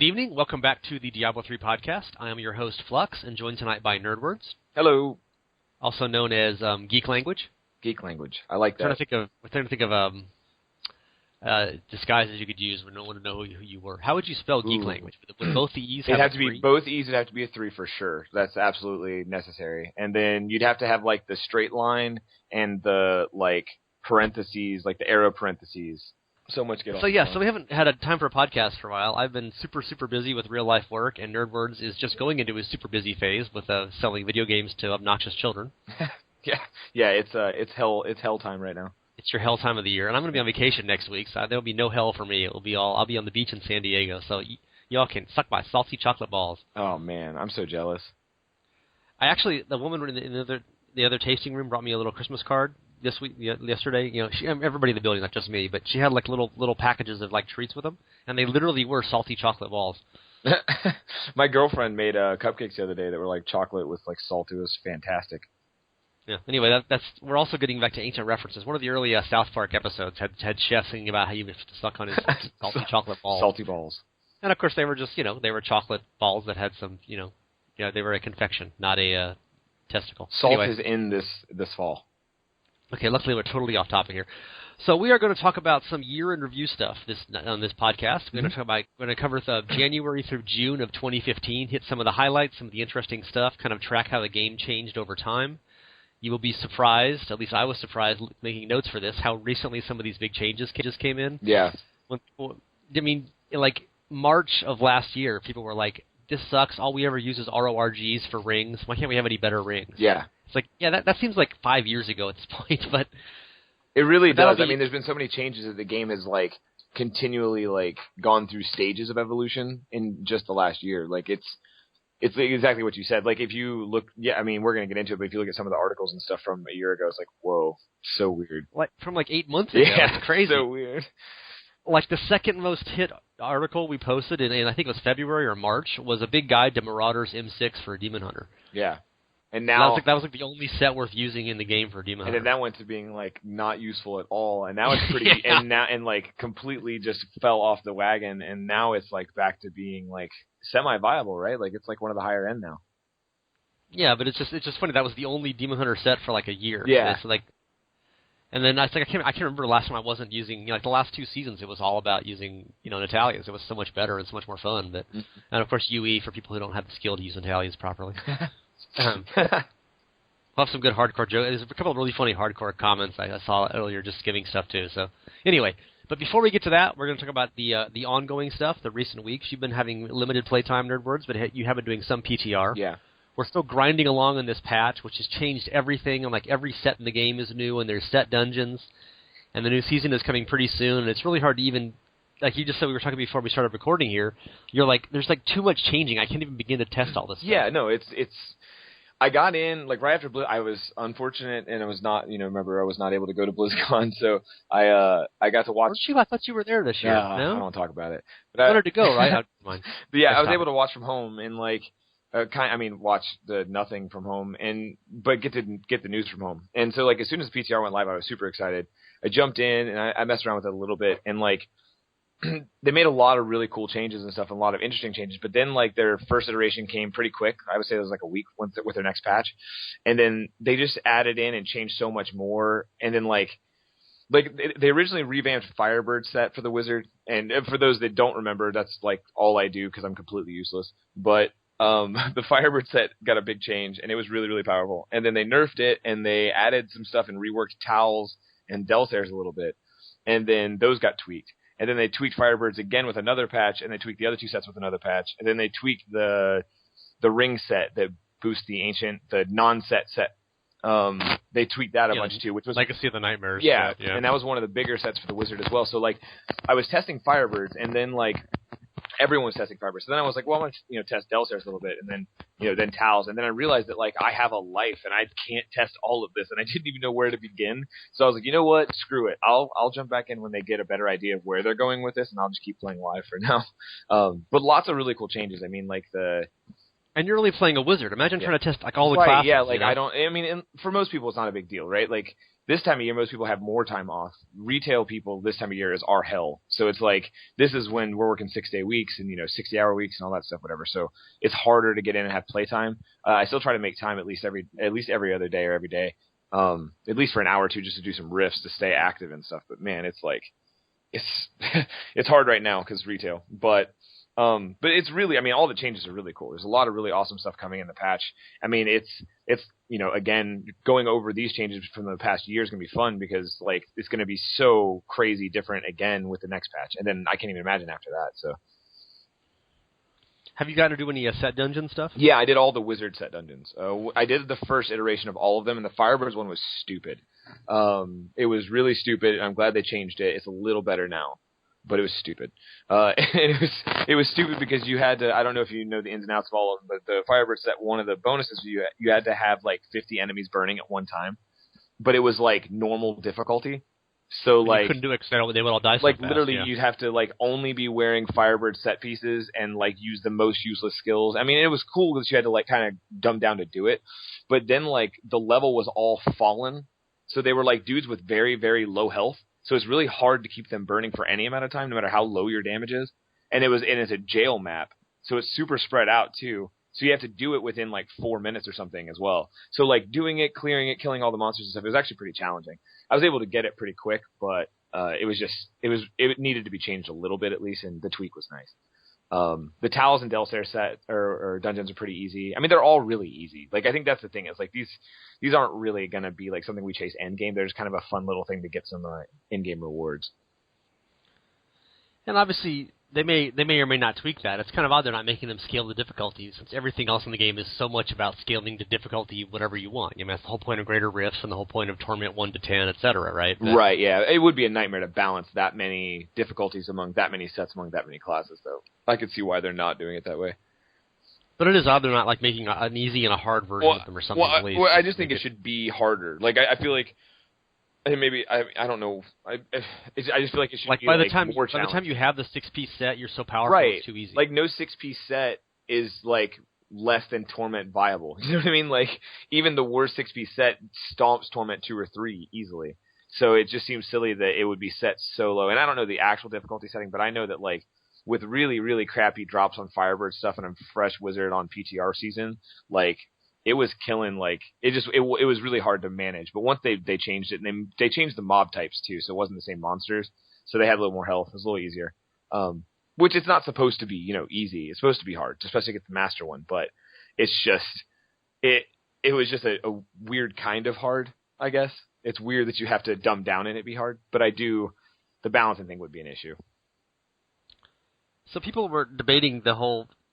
evening. Welcome back to the Diablo 3 podcast. I am your host, Flux, and joined tonight by Nerdwards. Hello. Also known as Geek Language. Geek Language. I like that. We're trying to think of disguises you could use when no one would know who you were. How would you spell Geek Language? Would both the E's have It'd have to a 3? be both E's. It'd have to be a 3 for sure. That's absolutely necessary. And then you'd have to have like the straight line and the like parentheses, like the arrow parentheses. So much get off. So yeah, so we haven't had a time for a podcast for a while. I've been super busy with real life work, and Nerdwards is just going into his super busy phase with selling video games to obnoxious children. yeah, it's hell time right now. It's your hell time of the year, and I'm going to be on vacation next week, so there'll be no hell for me. I'll be on the beach in San Diego, so y'all can suck my salty chocolate balls. Oh man, I'm so jealous. The woman in the other tasting room brought me a little Christmas card yesterday. You know, everybody in the building, not just me, but she had like little packages of like treats with them, and they literally were salty chocolate balls. My girlfriend made cupcakes the other day that were like chocolate with like salt. It was fantastic. Yeah. Anyway, we're also getting back to ancient references. One of the early South Park episodes had Chef singing about how you would suck on his salty chocolate balls. Salty balls. And of course, they were just they were chocolate balls that had some they were a confection, not a testicle. Salt is in this fall. Okay, luckily we're totally off topic here. So we are going to talk about some year in review stuff on this podcast. We're going to cover January through June of 2015, hit some of the highlights, some of the interesting stuff, kind of track how the game changed over time. You will be surprised, at least I was surprised making notes for this, how recently some of these big changes just came in. Yeah. Like March of last year, people were like, this sucks, all we ever use is RORGs for rings. Why can't we have any better rings? Yeah. It's like, yeah, that seems like 5 years ago at this point, but... It really does. I mean, there's been so many changes that the game has, like, continually, like, gone through stages of evolution in just the last year. Like, it's exactly what you said. Like, if you look... Yeah, I mean, we're going to get into it, but if you look at some of the articles and stuff from a year ago, it's like, whoa, so weird. Like, from, 8 months ago. Yeah, it's crazy. So weird. Like, the second most hit article we posted in I think it was February or March, was a big guide to Marauder's M6 for Demon Hunter. Yeah. And now that was the only set worth using in the game for Demon Hunter. And then that went to being like not useful at all, and now it's pretty and like completely just fell off the wagon, and now it's like back to being like semi-viable, right? Like it's like one of the higher end now. Yeah, but it's just funny that was the only Demon Hunter set for like a year. Yeah. It's like, and then I can't remember the last time I wasn't using like the last 2 seasons. It was all about using Natalias. It was so much better and so much more fun. But and of course UE for people who don't have the skill to use Natalias properly. We'll have some good hardcore jokes. There's a couple of really funny hardcore comments I saw earlier just skimming stuff too. So anyway, but before we get to that, we're going to talk about the ongoing stuff, the recent weeks. You've been having limited playtime, Nerdwards, but you have been doing some PTR. Yeah. We're still grinding along in this patch, which has changed everything, and like every set in the game is new, and there's set dungeons, and the new season is coming pretty soon, and it's really hard to even, like you just said, we were talking before we started recording here, you're like, there's like too much changing, I can't even begin to test all this stuff. Yeah, no, it's I got in, like, right after I was unfortunate, and I was not, remember, I was not able to go to BlizzCon, so I got to watch... I thought you were there this year, no? I don't want to talk about it. But I wanted to go, right? But yeah, I was able to watch from home, and, like, watch the nothing from home, but get the news from home. And so, like, as soon as the PTR went live, I was super excited. I jumped in, and I messed around with it a little bit, and, like, they made a lot of really cool changes and stuff, and a lot of interesting changes. But then, like, their first iteration came pretty quick. I would say it was like a week with their next patch, and then they just added in and changed so much more. And then, like they originally revamped Firebird set for the wizard. And for those that don't remember, that's like all I do because I'm completely useless. But the Firebird set got a big change, and it was really, really powerful. And then they nerfed it, and they added some stuff and reworked Towels and Delcers a little bit, and then those got tweaked. And then they tweaked Firebirds again with another patch, and they tweaked the other 2 sets with another patch. And then they tweaked the ring set that boosts the non-set set. They tweaked that a bunch too, which was Legacy of the Nightmares. Yeah, and that was one of the bigger sets for the wizard as well. So like, I was testing Firebirds, and then like everyone was testing Firebirds. So then I was like, well, I'm gonna test Delcers a little bit, and then then Towels, and then I realized that like I have a life and I can't test all of this, and I didn't even know where to begin. So I was like, you know what, screw it. I'll jump back in when they get a better idea of where they're going with this, and I'll just keep playing live for now. But lots of really cool changes. I mean, like And you're only playing a wizard. Imagine trying to test like all the classes. Yeah, like I mean, for most people, it's not a big deal, right? Like this time of year, most people have more time off. Retail people this time of year are hell. So it's like, this is when we're working 6-day weeks and, 60-hour weeks and all that stuff, whatever. So it's harder to get in and have playtime. I still try to make time at least every other day or every day, at least for an hour or two, just to do some riffs to stay active and stuff. But man, it's like, it's hard right now because retail. But it's really, all the changes are really cool. There's a lot of really awesome stuff coming in the patch. It's again, going over these changes from the past year is going to be fun because like it's going to be so crazy different again with the next patch. And then I can't even imagine after that. So. Have you gotten to do any set dungeon stuff? Yeah, I did all the wizard set dungeons. I did the first iteration of all of them, and the Firebirds one was stupid. It was really stupid, and I'm glad they changed it. It's a little better now, but it was stupid. And it was stupid because you had to, I don't know if you know the ins and outs of all of them, but the Firebird set, one of the bonuses, you had to have like 50 enemies burning at one time, but it was like normal difficulty. So like you couldn't do it because they would all die so like fast, literally yeah. You'd have to like only be wearing Firebird set pieces and like use the most useless skills. It was cool because you had to like kind of dumb down to do it, but then like the level was all fallen, so they were like dudes with very, very low health. So it's really hard to keep them burning for any amount of time, no matter how low your damage is. And it's a jail map, so it's super spread out too. So you have to do it within like 4 minutes or something as well. So like doing it, clearing it, killing all the monsters and stuff, it was actually pretty challenging. I was able to get it pretty quick, but it needed to be changed a little bit at least, and the tweak was nice. The Towels and Delsair set or dungeons are pretty easy. They're all really easy. Like I think that's the thing is like these aren't really gonna be like something we chase end game. They're just kind of a fun little thing to get some in game rewards. And obviously, they may or may not tweak that. It's kind of odd they're not making them scale the difficulty, since everything else in the game is so much about scaling the difficulty whatever you want. That's the whole point of Greater Rifts and the whole point of Torment 1 to 10, etc., right? Right, yeah. It would be a nightmare to balance that many difficulties among that many sets, among that many classes, though. I could see why they're not doing it that way. But it is odd they're not like making an easy and a hard version of them or something, at least. Well, I just think it should be harder. Like, I feel like... Maybe I don't know. I just feel like it should be by the more challenging. By the time you have the 6-piece set, you're so powerful, right. It's too easy. Like no 6-piece set is like less than Torment viable. You know what I mean? Like even the worst 6-piece set stomps Torment 2 or 3 easily. So it just seems silly that it would be set so low. And I don't know the actual difficulty setting, but I know that like with really, really crappy drops on Firebird stuff and a fresh wizard on PTR season, like it was killing, like, it was really hard to manage. But once they changed it, and they changed the mob types, too, so it wasn't the same monsters. So they had a little more health. It was a little easier. Which it's not supposed to be, easy. It's supposed to be hard, especially to get the master one. But it's just, it was just a weird kind of hard, I guess. It's weird that you have to dumb down and it be hard. But the balancing thing would be an issue. So people were debating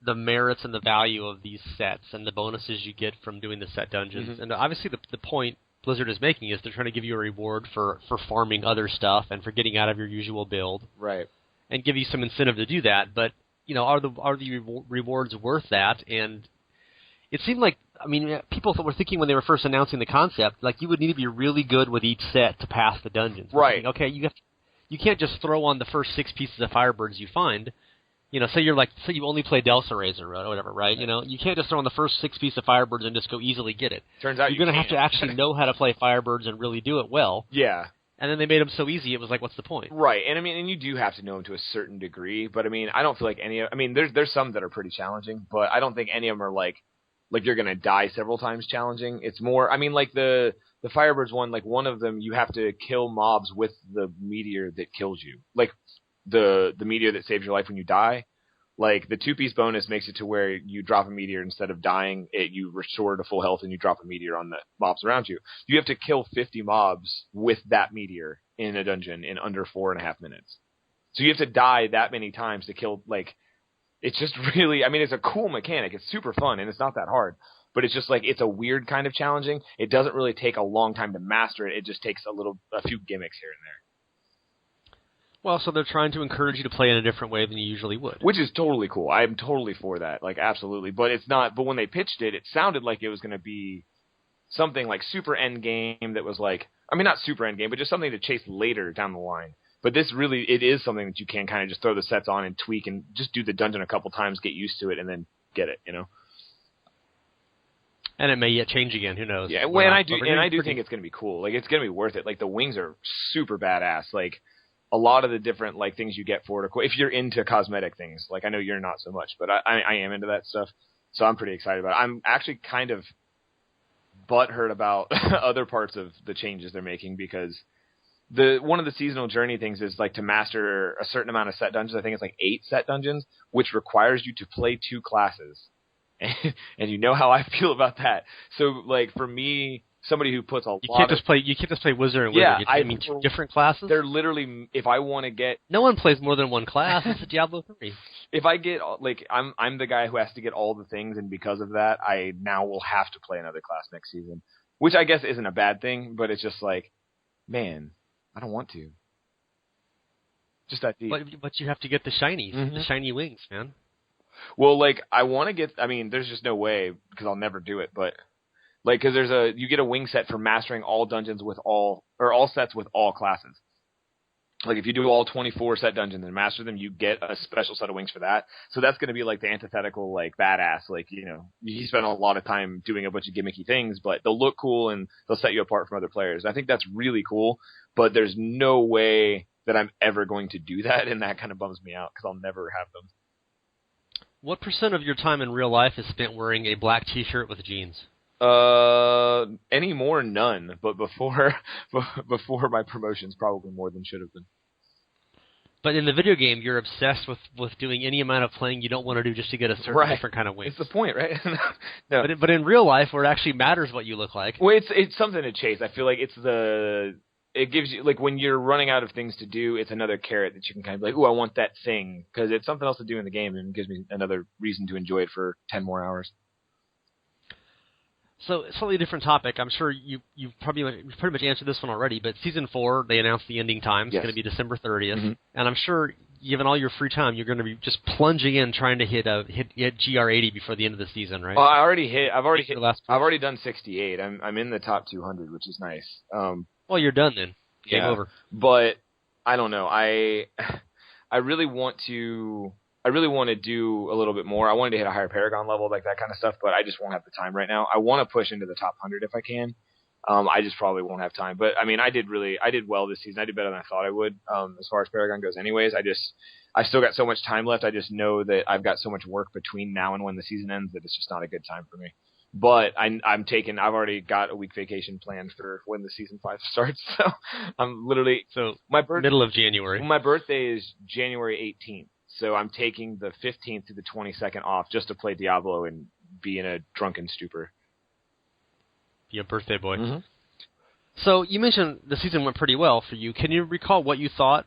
the merits and the value of these sets and the bonuses you get from doing the set dungeons. Mm-hmm. And obviously the point Blizzard is making is they're trying to give you a reward for farming other stuff and for getting out of your usual build. Right. And give you some incentive to do that. But, are the rewards worth that? And it seemed like, people were thinking when they were first announcing the concept, like you would need to be really good with each set to pass the dungeons. Right. Thinking, okay, you can't just throw on the first 6 pieces of Firebirds you find. Say you only play Delsa Razor or whatever, right? You can't just throw on the first 6 pieces of Firebirds and just go easily get it. Turns out you're going to have to actually know how to play Firebirds and really do it well. Yeah. And then they made them so easy, it was like, what's the point? Right. And and you do have to know them to a certain degree, but I don't feel like there's some that are pretty challenging, but I don't think any of them are like you're going to die several times challenging. It's more, like the Firebirds one, like one of them, you have to kill mobs with the meteor that kills you. Like, the meteor that saves your life when you die. Like, the 2-piece bonus makes it to where you drop a meteor instead of dying, you restore to full health and you drop a meteor on the mobs around you. You have to kill 50 mobs with that meteor in a dungeon in under 4.5 minutes. So you have to die that many times to kill, it's just really, it's a cool mechanic. It's super fun and it's not that hard. But it's just it's a weird kind of challenging. It doesn't really take a long time to master it. It just takes a few gimmicks here and there. Well, so they're trying to encourage you to play in a different way than you usually would. Which is totally cool. I'm totally for that. Absolutely. But it's not. But when they pitched it, it sounded like it was going to be something like super end game that was not super end game, but just something to chase later down the line. But this really, it is something that you can kind of just throw the sets on and tweak and just do the dungeon a couple times, get used to it, and then get it, And it may yet change again. Who knows? Yeah, and I do think it's going to be cool. Like, it's going to be worth it. Like, the wings are super badass. Like, a lot of the different, like, things you get for it, if you're into cosmetic things. Like, I know you're not so much, but I am into that stuff. So I'm pretty excited about it. I'm actually kind of butthurt about other parts of the changes they're making, because one of the seasonal journey things is like to master a certain amount of set dungeons. I think it's like 8 set dungeons, which requires you to play 2 classes. And you know how I feel about that. So, like, for me, somebody who puts you can't just play wizard and wizard. I mean, 2 different classes. They're literally, if I want to get, no one plays more than one class. It's Diablo 3. If I get, like, I'm the guy who has to get all the things, and because of that, I now will have to play another class next season, which I guess isn't a bad thing, but it's just like, man, I don't want to. Just that deep. But you have to get the shinies, the shiny wings, man. Well, like, I want to get, I mean, there's just no way, because I'll never do it, but, like, because you get a wing set for mastering all dungeons all sets with all classes. Like, if you do all 24 set dungeons and master them, you get a special set of wings for that. So that's going to be, like, the antithetical, like, badass, like, you know, you spend a lot of time doing a bunch of gimmicky things, but they'll look cool and they'll set you apart from other players. I think that's really cool, but there's no way that I'm ever going to do that, and that kind of bums me out, because I'll never have them. What % of your time in real life is spent wearing a black T-shirt with jeans? Anymore, none. But before my promotions, probably more than should have been. But in the video game, you're obsessed with doing any amount of playing you don't want to do just to get a certain different kind of wings. It's the point, right? No. But in real life, where it actually matters what you look like. Well, it's something to chase. I feel like it gives you, like, when you're running out of things to do, it's another carrot that you can kind of be like, ooh, I want that thing, because it's something else to do in the game, and it gives me another reason to enjoy it for 10 more hours. So, slightly different topic. I'm sure you've pretty much answered this one already, but Season 4, they announced the ending time. It's going to be December 30th, and I'm sure, given all your free time, you're going to be just plunging in trying to hit GR80 before the end of the season, right? Well, I've already done 68. I'm in the top 200, which is nice. Well, you're done then. Game over. But I don't know. I really want to do a little bit more. I wanted to hit a higher Paragon level, like that kind of stuff, but I just won't have the time right now. I want to push into the top 100 if I can. I just probably won't have time. But I mean, I did well this season. I did better than I thought I would, as far as Paragon goes anyways. I still got so much time left. I just know that I've got so much work between now and when the season ends that it's just not a good time for me. But I've already got a week vacation planned for when the season 5 starts. So I'm literally middle of January. My birthday is January 18th, so I'm taking the 15th to the 22nd off just to play Diablo and be in a drunken stupor. Be a birthday boy. Mm-hmm. So you mentioned the season went pretty well for you. Can you recall what you thought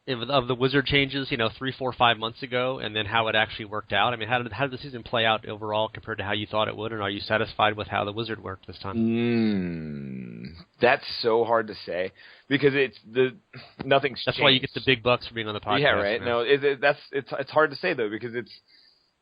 of the wizard changes, 3, 4, 5 months ago, and then how it actually worked out? I mean, how did the season play out overall compared to how you thought it would, and are you satisfied with how the wizard worked this time? That's so hard to say, because nothing's changed. That's why you get the big bucks for being on the podcast. Yeah, right. Man. No, it's hard to say though, because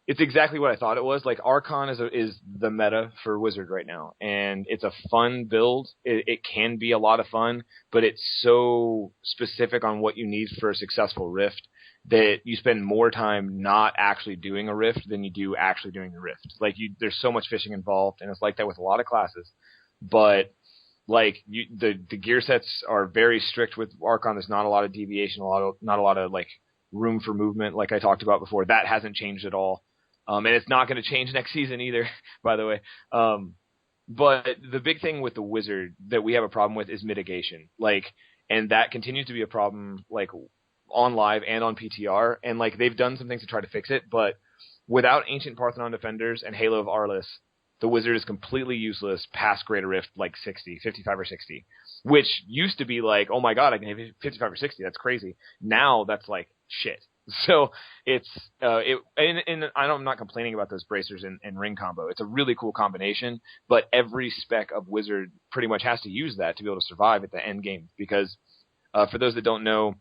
it's exactly what I thought it was. Like, Archon is the meta for Wizard right now, and it's a fun build. It can be a lot of fun, but it's so specific on what you need for a successful Rift that you spend more time not actually doing a Rift than you do actually doing the Rift. Like, there's so much fishing involved, and it's like that with a lot of classes. But like, the gear sets are very strict with Archon. There's not a lot of deviation, not a lot of like room for movement, like I talked about before. That hasn't changed at all. And it's not going to change next season either, by the way. But the big thing with the Wizard that we have a problem with is mitigation. Like, and that continues to be a problem, like, on live and on PTR. And like, they've done some things to try to fix it, but without Ancient Parthenon Defenders and Halo of Arliss, the Wizard is completely useless past Greater Rift, like 55 or 60, which used to be like, oh my god, I can hit 55 or 60. That's crazy. Now that's like shit. So it's and I'm not complaining about those bracers and ring combo. It's a really cool combination, but every spec of Wizard pretty much has to use that to be able to survive at the end game. Because for those that don't know,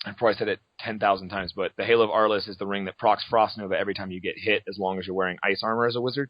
I've probably said it 10,000 times, but the Halo of Arliss is the ring that procs Frost Nova every time you get hit, as long as you're wearing ice armor as a wizard.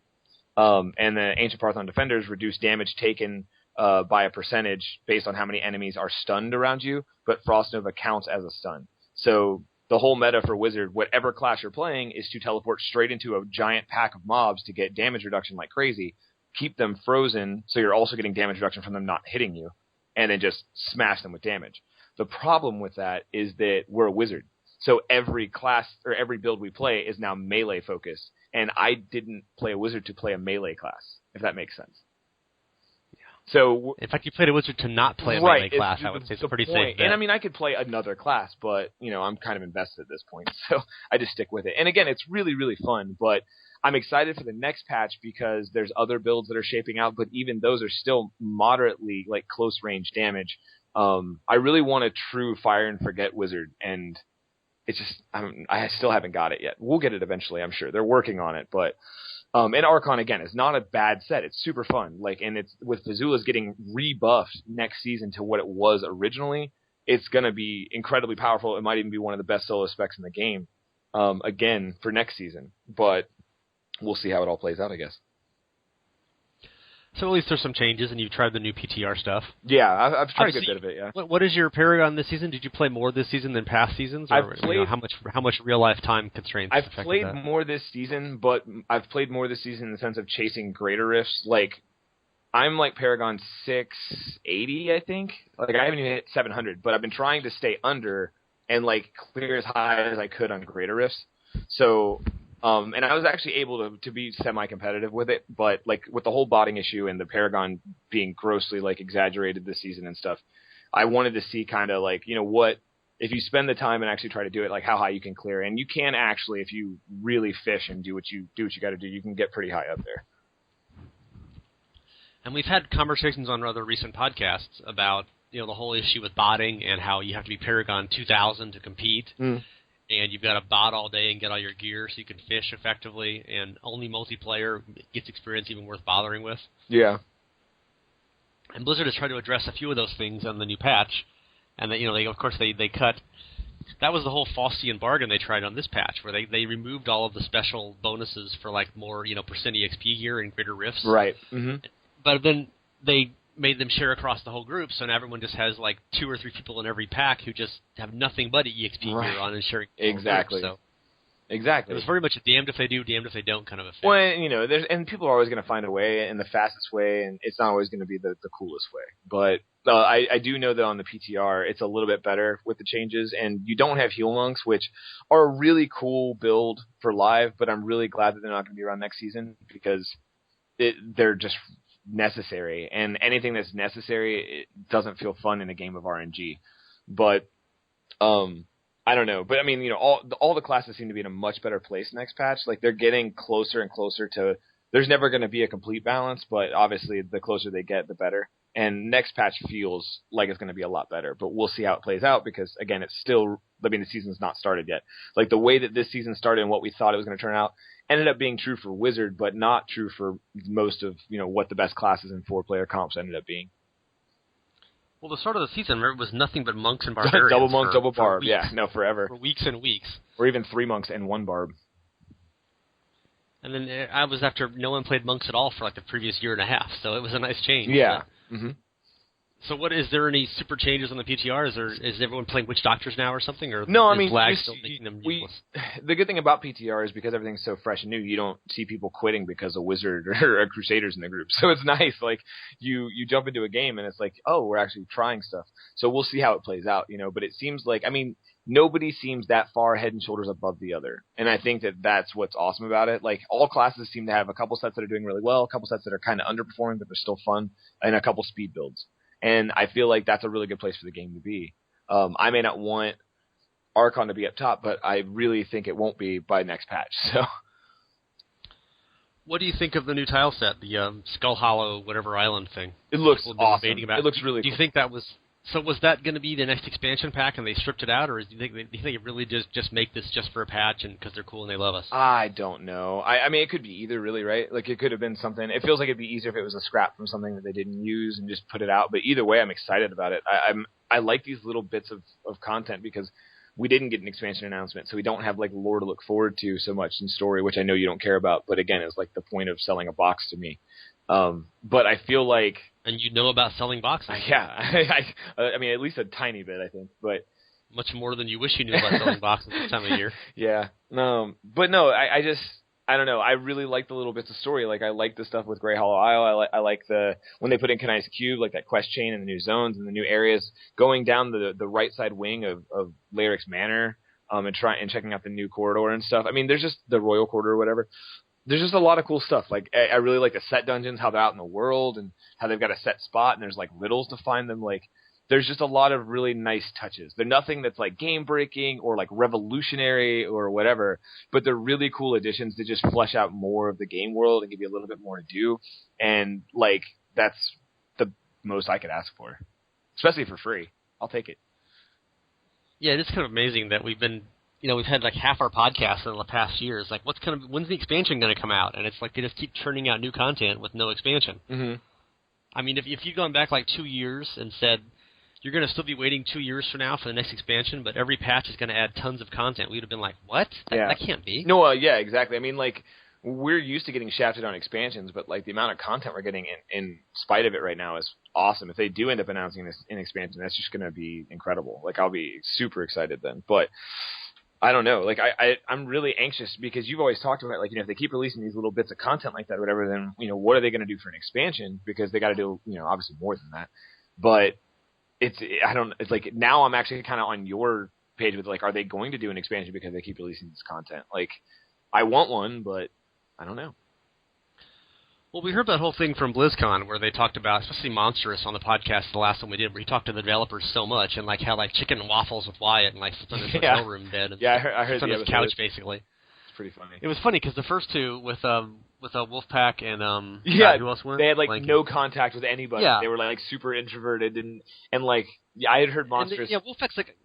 And the Ancient Parthenon Defenders reduce damage taken by a percentage based on how many enemies are stunned around you, but Frost Nova counts as a stun. So the whole meta for Wizard, whatever class you're playing, is to teleport straight into a giant pack of mobs to get damage reduction like crazy. keep them frozen so you're also getting damage reduction from them not hitting you, and then just smash them with damage. The problem with that is that we're a wizard. So every class or every build we play is now melee focused, and I didn't play a wizard to play a melee class, if that makes sense. So, in fact, you played a wizard to not play a melee class. I would say it's a pretty safe bet. And I mean, I could play another class, but I'm kind of invested at this point, so I just stick with it. And again, it's really, really fun. But I'm excited for the next patch because there's other builds that are shaping out, but even those are still moderately like close range damage. I really want a true fire and forget wizard, and it's just I still haven't got it yet. We'll get it eventually, I'm sure. They're working on it, but. And Archon, again, is not a bad set. It's super fun. And it's with Vizula's getting rebuffed next season to what it was originally, it's going to be incredibly powerful. It might even be one of the best solo specs in the game, again, for next season. But we'll see how it all plays out, I guess. So at least there's some changes, and you've tried the new PTR stuff. Yeah, I've tried a good bit of it, yeah. What is your Paragon this season? Did you play more this season than past seasons? Or, how much real-life time constraints I've played more this season, but I've played more this season in the sense of chasing greater rifts. I'm Paragon 680, I think. I haven't even hit 700, but I've been trying to stay under and, clear as high as I could on greater rifts. So... and I was actually able to be semi-competitive with it, but with the whole botting issue and the Paragon being grossly exaggerated this season and stuff, I wanted to see kind of what if you spend the time and actually try to do it, how high you can clear. And you can actually, if you really fish and do what you got to do, you can get pretty high up there. And we've had conversations on other recent podcasts about the whole issue with botting and how you have to be Paragon 2000 to compete. And you've got to bot all day and get all your gear so you can fish effectively, and only multiplayer gets experience even worth bothering with. Yeah. And Blizzard has tried to address a few of those things on the new patch, and they cut. That was the whole Faustian bargain they tried on this patch, where they removed all of the special bonuses for more percent EXP gear and greater rifts. Right. Mm-hmm. But then they made them share across the whole group, so now everyone just has 2 or 3 people in every pack who just have nothing but EXP gear on and sharing. Exactly. Group, so exactly. It was very much a damned if they do, damned if they don't kind of a thing. Well, and people are always going to find a way, and the fastest way, and it's not always going to be the coolest way. But I do know that on the PTR, it's a little bit better with the changes, and you don't have heal monks, which are a really cool build for live, but I'm really glad that they're not going to be around next season because they're just necessary, and anything that's necessary, it doesn't feel fun in a game of RNG. But I don't know. But I mean, all the classes seem to be in a much better place next patch. They're getting closer and closer to. There's never going to be a complete balance, but obviously the closer they get, the better. And next patch feels like it's going to be a lot better, but we'll see how it plays out because again, it's still. The season's not started yet. The way that this season started and what we thought it was going to turn out ended up being true for Wizard, but not true for most of what the best classes in 4-player comps ended up being. Well, the start of the season was nothing but monks and barbarians. Double monk, double barb. Yeah, no, forever. For weeks and weeks. Or even 3 monks and 1 barb. And then I was after no one played monks at all for the previous year and a half, so it was a nice change. Yeah. Mm-hmm. So is there any super changes on the PTR? Is everyone playing witch doctors now or something? Or no, is lag still making them useless? The good thing about PTR is because everything's so fresh and new, you don't see people quitting because a wizard or a crusader's in the group. So it's nice. You jump into a game and it's oh, we're actually trying stuff. So we'll see how it plays out, but it seems nobody seems that far head and shoulders above the other. And I think that that's what's awesome about it. All classes seem to have a couple sets that are doing really well, a couple sets that are kind of underperforming, but they're still fun, and a couple speed builds. And I feel like that's a really good place for the game to be. I may not want Archon to be up top, but I really think it won't be by next patch. So, what do you think of the new tile set, the Skull Hollow whatever island thing? It looks awesome. It looks really cool. Do you think that was... So was that going to be the next expansion pack and they stripped it out, or do you think it really just make this just for a patch and because they're cool and they love us? I don't know. I mean, it could be either, really, right? It could have been something. It feels like it'd be easier if it was a scrap from something that they didn't use and just put it out. But either way, I'm excited about it. I like these little bits of content because we didn't get an expansion announcement, so we don't have lore to look forward to so much in story, which I know you don't care about. But again, it's the point of selling a box to me. But I feel like... And you know about selling boxes. Yeah. I mean, at least a tiny bit, I think. But much more than you wish you knew about selling boxes this time of year. Yeah. But no, I just... I don't know. I really like the little bits of story. Like I like the stuff with Grey Hollow Isle. I like the when they put in Kanai's Cube, like that quest chain and the new zones and the new areas. Going down the right side wing of Larix Manor, and checking out the new corridor and stuff. I mean, there's just the Royal Corridor or whatever. There's just a lot of cool stuff. Like I really like the set dungeons, how they're out in the world, and how they've got a set spot, and there's like riddles to find them. Like there's just a lot of really nice touches. They're nothing that's like game breaking or like revolutionary or whatever, but they're really cool additions to just flesh out more of the game world and give you a little bit more to do. And like that's the most I could ask for, especially for free. I'll take it. Yeah, it's kind of amazing that we've had like half our podcast in the past years. Like, when's the expansion going to come out? And it's like they just keep churning out new content with no expansion. Mm-hmm. I mean, if you'd gone back like 2 years and said you're going to still be waiting 2 years from now for the next expansion, but every patch is going to add tons of content, we'd have been like, what? That can't be. No, yeah, exactly. I mean, like, we're used to getting shafted on expansions, but like the amount of content we're getting in spite of it right now is awesome. If they do end up announcing this in expansion, that's just going to be incredible. Like, I'll be super excited then. But I don't know. Like, I'm really anxious because you've always talked about, like, if they keep releasing these little bits of content like that or whatever, then, what are they going to do for an expansion? Because they got to do, obviously more than that. But it's like now I'm actually kind of on your page with, like, are they going to do an expansion because they keep releasing this content? Like, I want one, but I don't know. Well, we heard that whole thing from BlizzCon where they talked about, especially Monstrous on the podcast, the last one we did, where he talked to the developers so much and like how like chicken and waffles with Wyatt and like slept on his hotel room bed. And I heard on his couch basically. It's pretty funny. It was funny because the first two with Wolfpack and who else went? They had like no contact with anybody. Yeah. They were like super introverted and like I had heard Monstrous. Wolfpack's like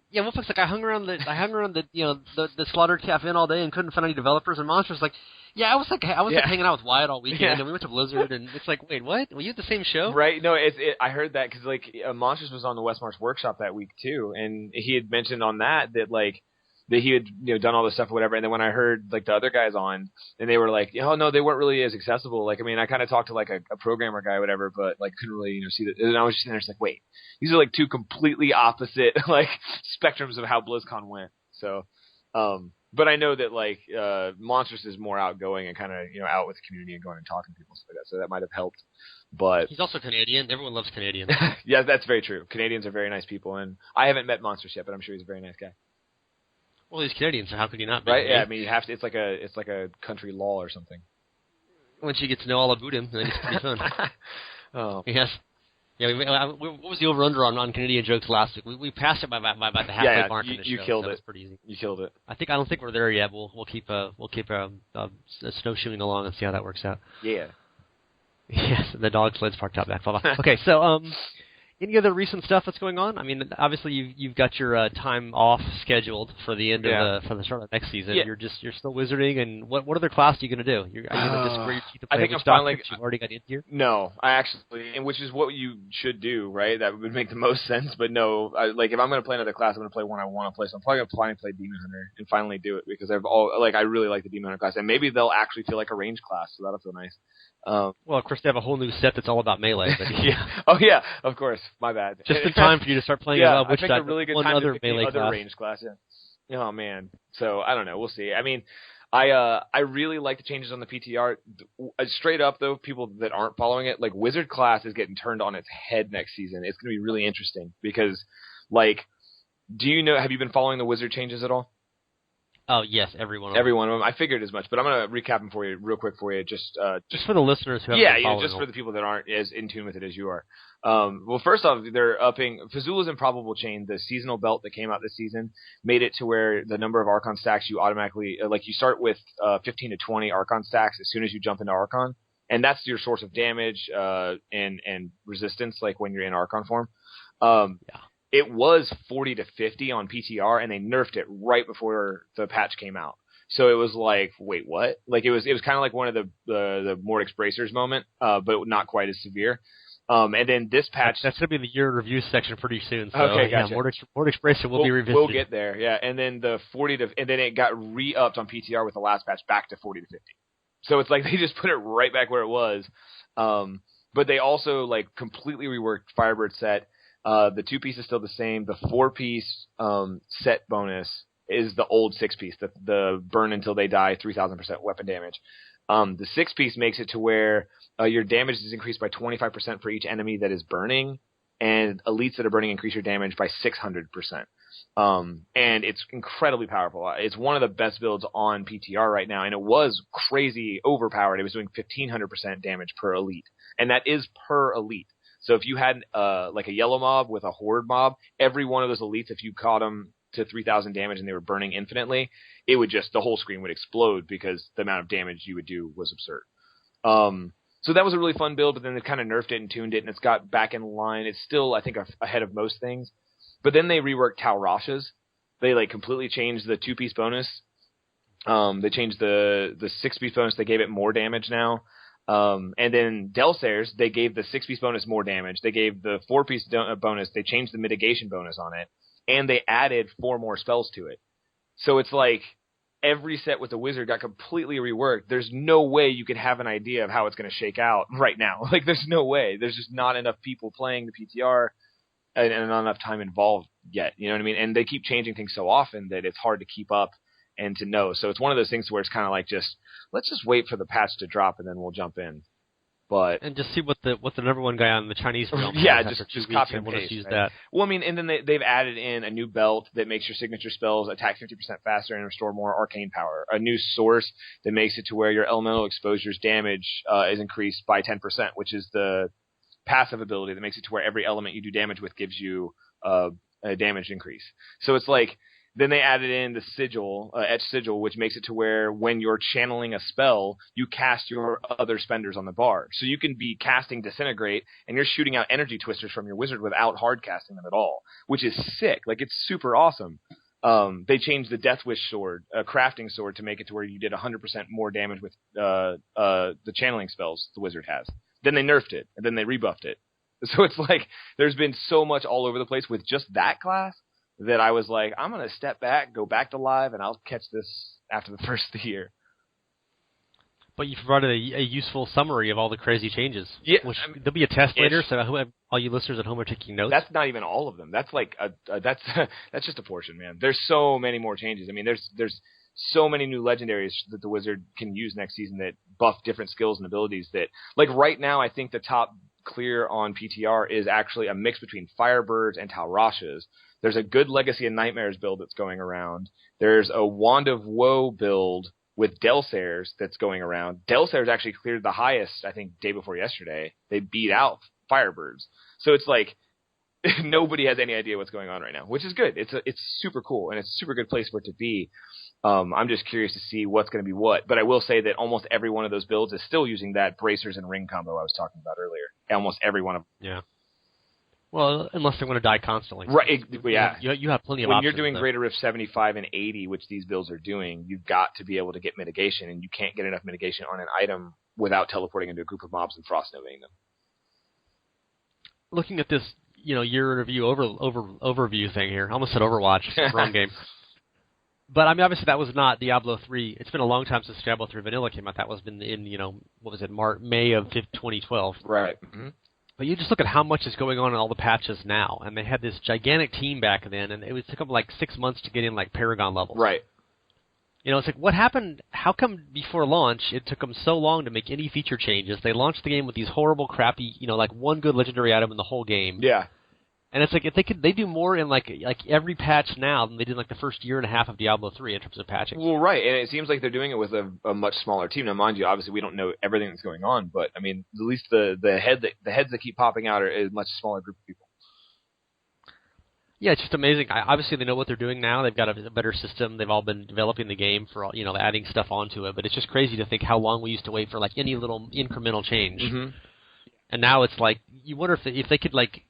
I hung around the the slaughtered cafe all day and couldn't find any developers, and Monstrous like. Yeah, I was hanging out with Wyatt all weekend, and we went to Blizzard, and it's like, wait, what? Were you at the same show? Right? No, I heard that because like Monstrous was on the West March workshop that week too, and he had mentioned on that like that he had done all this stuff or whatever, and then when I heard like the other guys on, and they were like, oh no, they weren't really as accessible. Like, I mean, I kind of talked to like a programmer guy or whatever, but like couldn't really see that. And I was just sitting there just like, wait, these are like two completely opposite like spectrums of how BlizzCon went. So. But I know that like Monstrous is more outgoing and kind of out with the community and going and talking to people and stuff like that, so that might have helped. But he's also Canadian. Everyone loves Canadians. Yeah, that's very true. Canadians are very nice people, and I haven't met Monstrous yet, but I'm sure he's a very nice guy. Well, he's Canadian, so how could he not be? Right? Yeah, I mean, you have to. It's like a country law or something. Once you get to know all about him, then it's pretty fun. Oh yes. Yeah, what was the over/under on Canadian jokes last week? We passed it by the halfway mark in the show. You killed it. That was pretty easy. You killed it. I don't think we're there yet. We'll keep snowshoeing along and see how that works out. Yeah. Yes, the dog sled's parked out back. Okay, so any other recent stuff that's going on? I mean, obviously you've got your time off scheduled for the end of for the start of next season. Yeah. You're still wizarding, and what other class are you going to do? Are you going to just where you I think I'm finally. You've already got in here. No, I actually, and which is what you should do, right? That would make the most sense. But no, like if I'm going to play another class, I'm going to play one I want to play. So I'm probably going to play Demon Hunter and finally do it because I really like the Demon Hunter class, and maybe they'll actually feel like a range class, so that'll feel nice. Well, of course, they have a whole new set that's all about melee. But yeah. Oh, yeah. Of course. My bad. Just in time for you to start playing which a really good time other to pick melee the other range class. Yeah. Oh man. So I don't know. We'll see. I mean, I really like the changes on the PTR. Straight up though, people that aren't following it, like Wizard class is getting turned on its head next season. It's going to be really interesting because, like, have you been following the Wizard changes at all? Oh yes, every one of them. I figured as much, but I'm going to recap them for you real quick for you. Just for the listeners who haven't been following just for the people that aren't as in tune with it as you are. Well, first off, they're upping Fazula's Improbable Chain, the seasonal belt that came out this season, made it to where the number of Archon stacks you automatically you start with 15 to 20 Archon stacks as soon as you jump into Archon, and that's your source of damage and resistance, like when you're in Archon form. It was 40 to 50 on PTR, and they nerfed it right before the patch came out. So it was like, wait, what? Like it was kind of like one of the Mortick's Bracers moment, but not quite as severe. And then this patch... That's going to be the year review section pretty soon. So, okay, gotcha. Mortick's Bracer will be revisited. We'll get there, yeah. And then the 40 to... And then it got re-upped on PTR with the last patch back to 40 to 50. So it's like they just put it right back where it was. But they also completely reworked Firebird set. The 2-piece is still the same. The 4-piece set bonus is the old 6-piece, the burn until they die, 3,000% weapon damage. The 6-piece makes it to where your damage is increased by 25% for each enemy that is burning, and elites that are burning increase your damage by 600%. And it's incredibly powerful. It's one of the best builds on PTR right now, and it was crazy overpowered. It was doing 1,500% damage per elite, and that is per elite. So if you had like a yellow mob with a horde mob, every one of those elites, if you caught them to 3,000 damage and they were burning infinitely, it would just, the whole screen would explode because the amount of damage you would do was absurd. So that was a really fun build, but then they kind of nerfed it and tuned it, and it's got back in line. It's still, I think, ahead of most things. But then they reworked Tau Rashas. They like completely changed the 2-piece bonus. They changed the 6-piece bonus. They gave it more damage now. And then Delsairs, they gave the 6-piece bonus more damage. They gave the 4-piece bonus. They changed the mitigation bonus on it, and they added 4 more spells to it. So it's like every set with the wizard got completely reworked. There's no way you could have an idea of how it's going to shake out right now. Like, there's no way. There's just not enough people playing the PTR and not enough time involved yet. You know what I mean? And they keep changing things so often that it's hard to keep up and to know. So it's one of those things where it's kind of like, let's just wait for the patch to drop and then we'll jump in. But and just see what the number one guy on the Chinese realm has just copy and we'll paste. Just use right? that. Well, I mean, and then they've added in a new belt that makes your signature spells attack 50% faster and restore more arcane power. A new source that makes it to where your elemental exposure's damage is increased by 10%, which is the passive ability that makes it to where every element you do damage with gives you a damage increase. So it's like, then they added in the sigil, etch sigil, which makes it to where when you're channeling a spell, you cast your other spenders on the bar. So you can be casting Disintegrate, and you're shooting out energy twisters from your wizard without hard casting them at all, which is sick. Like, it's super awesome. They changed the Death Wish sword, a crafting sword, to make it to where you did 100% more damage with the channeling spells the wizard has. Then they nerfed it, and then they rebuffed it. So it's like there's been so much all over the place with just that class that I was like, I'm going to step back, go back to live, and I'll catch this after the first of the year. But you provided a useful summary of all the crazy changes. Yeah, which there'll be a test later, so I hope all you listeners at home are taking notes. That's not even all of them. That's like that's just a portion, man. There's so many more changes. I mean, there's so many new legendaries that the wizard can use next season that buff different skills and abilities. That, like, right now, I think the top clear on PTR is actually a mix between Firebirds and Tau Rashas. There's a good Legacy of Nightmares build that's going around. There's a Wand of Woe build with Delsairs that's going around. Delsairs actually cleared the highest, I think, day before yesterday. They beat out Firebirds. So it's like nobody has any idea what's going on right now, which is good. It's super cool, and it's a super good place for it to be. I'm just curious to see what's going to be what. But I will say that almost every one of those builds is still using that bracers and ring combo I was talking about earlier. Almost every one of them. Yeah. Well, unless they want to die constantly. Right, yeah. You have plenty of when options. When you're doing though. Greater Rift 75 and 80, which these builds are doing, you've got to be able to get mitigation, and you can't get enough mitigation on an item without teleporting into a group of mobs and frost novaing them. Looking at this, year review overview thing here. I almost said Overwatch. Wrong game. But, I mean, obviously that was not Diablo 3. It's been a long time since Diablo 3 Vanilla came out. That was in what was it, May of 2012. Right. Mm-hmm. But you just look at how much is going on in all the patches now. And they had this gigantic team back then, and it took them like 6 months to get in like Paragon levels. Right. It's like, what happened? How come before launch it took them so long to make any feature changes? They launched the game with these horrible, crappy, like one good legendary item in the whole game. Yeah. And it's like if they do more in like every patch now than they did in like the first year and a half of Diablo 3 in terms of patching. Well, right, and it seems like they're doing it with a much smaller team. Now, mind you, obviously we don't know everything that's going on, but I mean, at least the heads that keep popping out are a much smaller group of people. Yeah, it's just amazing. Obviously, they know what they're doing now. They've got a better system. They've all been developing the game for adding stuff onto it. But it's just crazy to think how long we used to wait for like any little incremental change. Mm-hmm. And now it's like you wonder if they could like.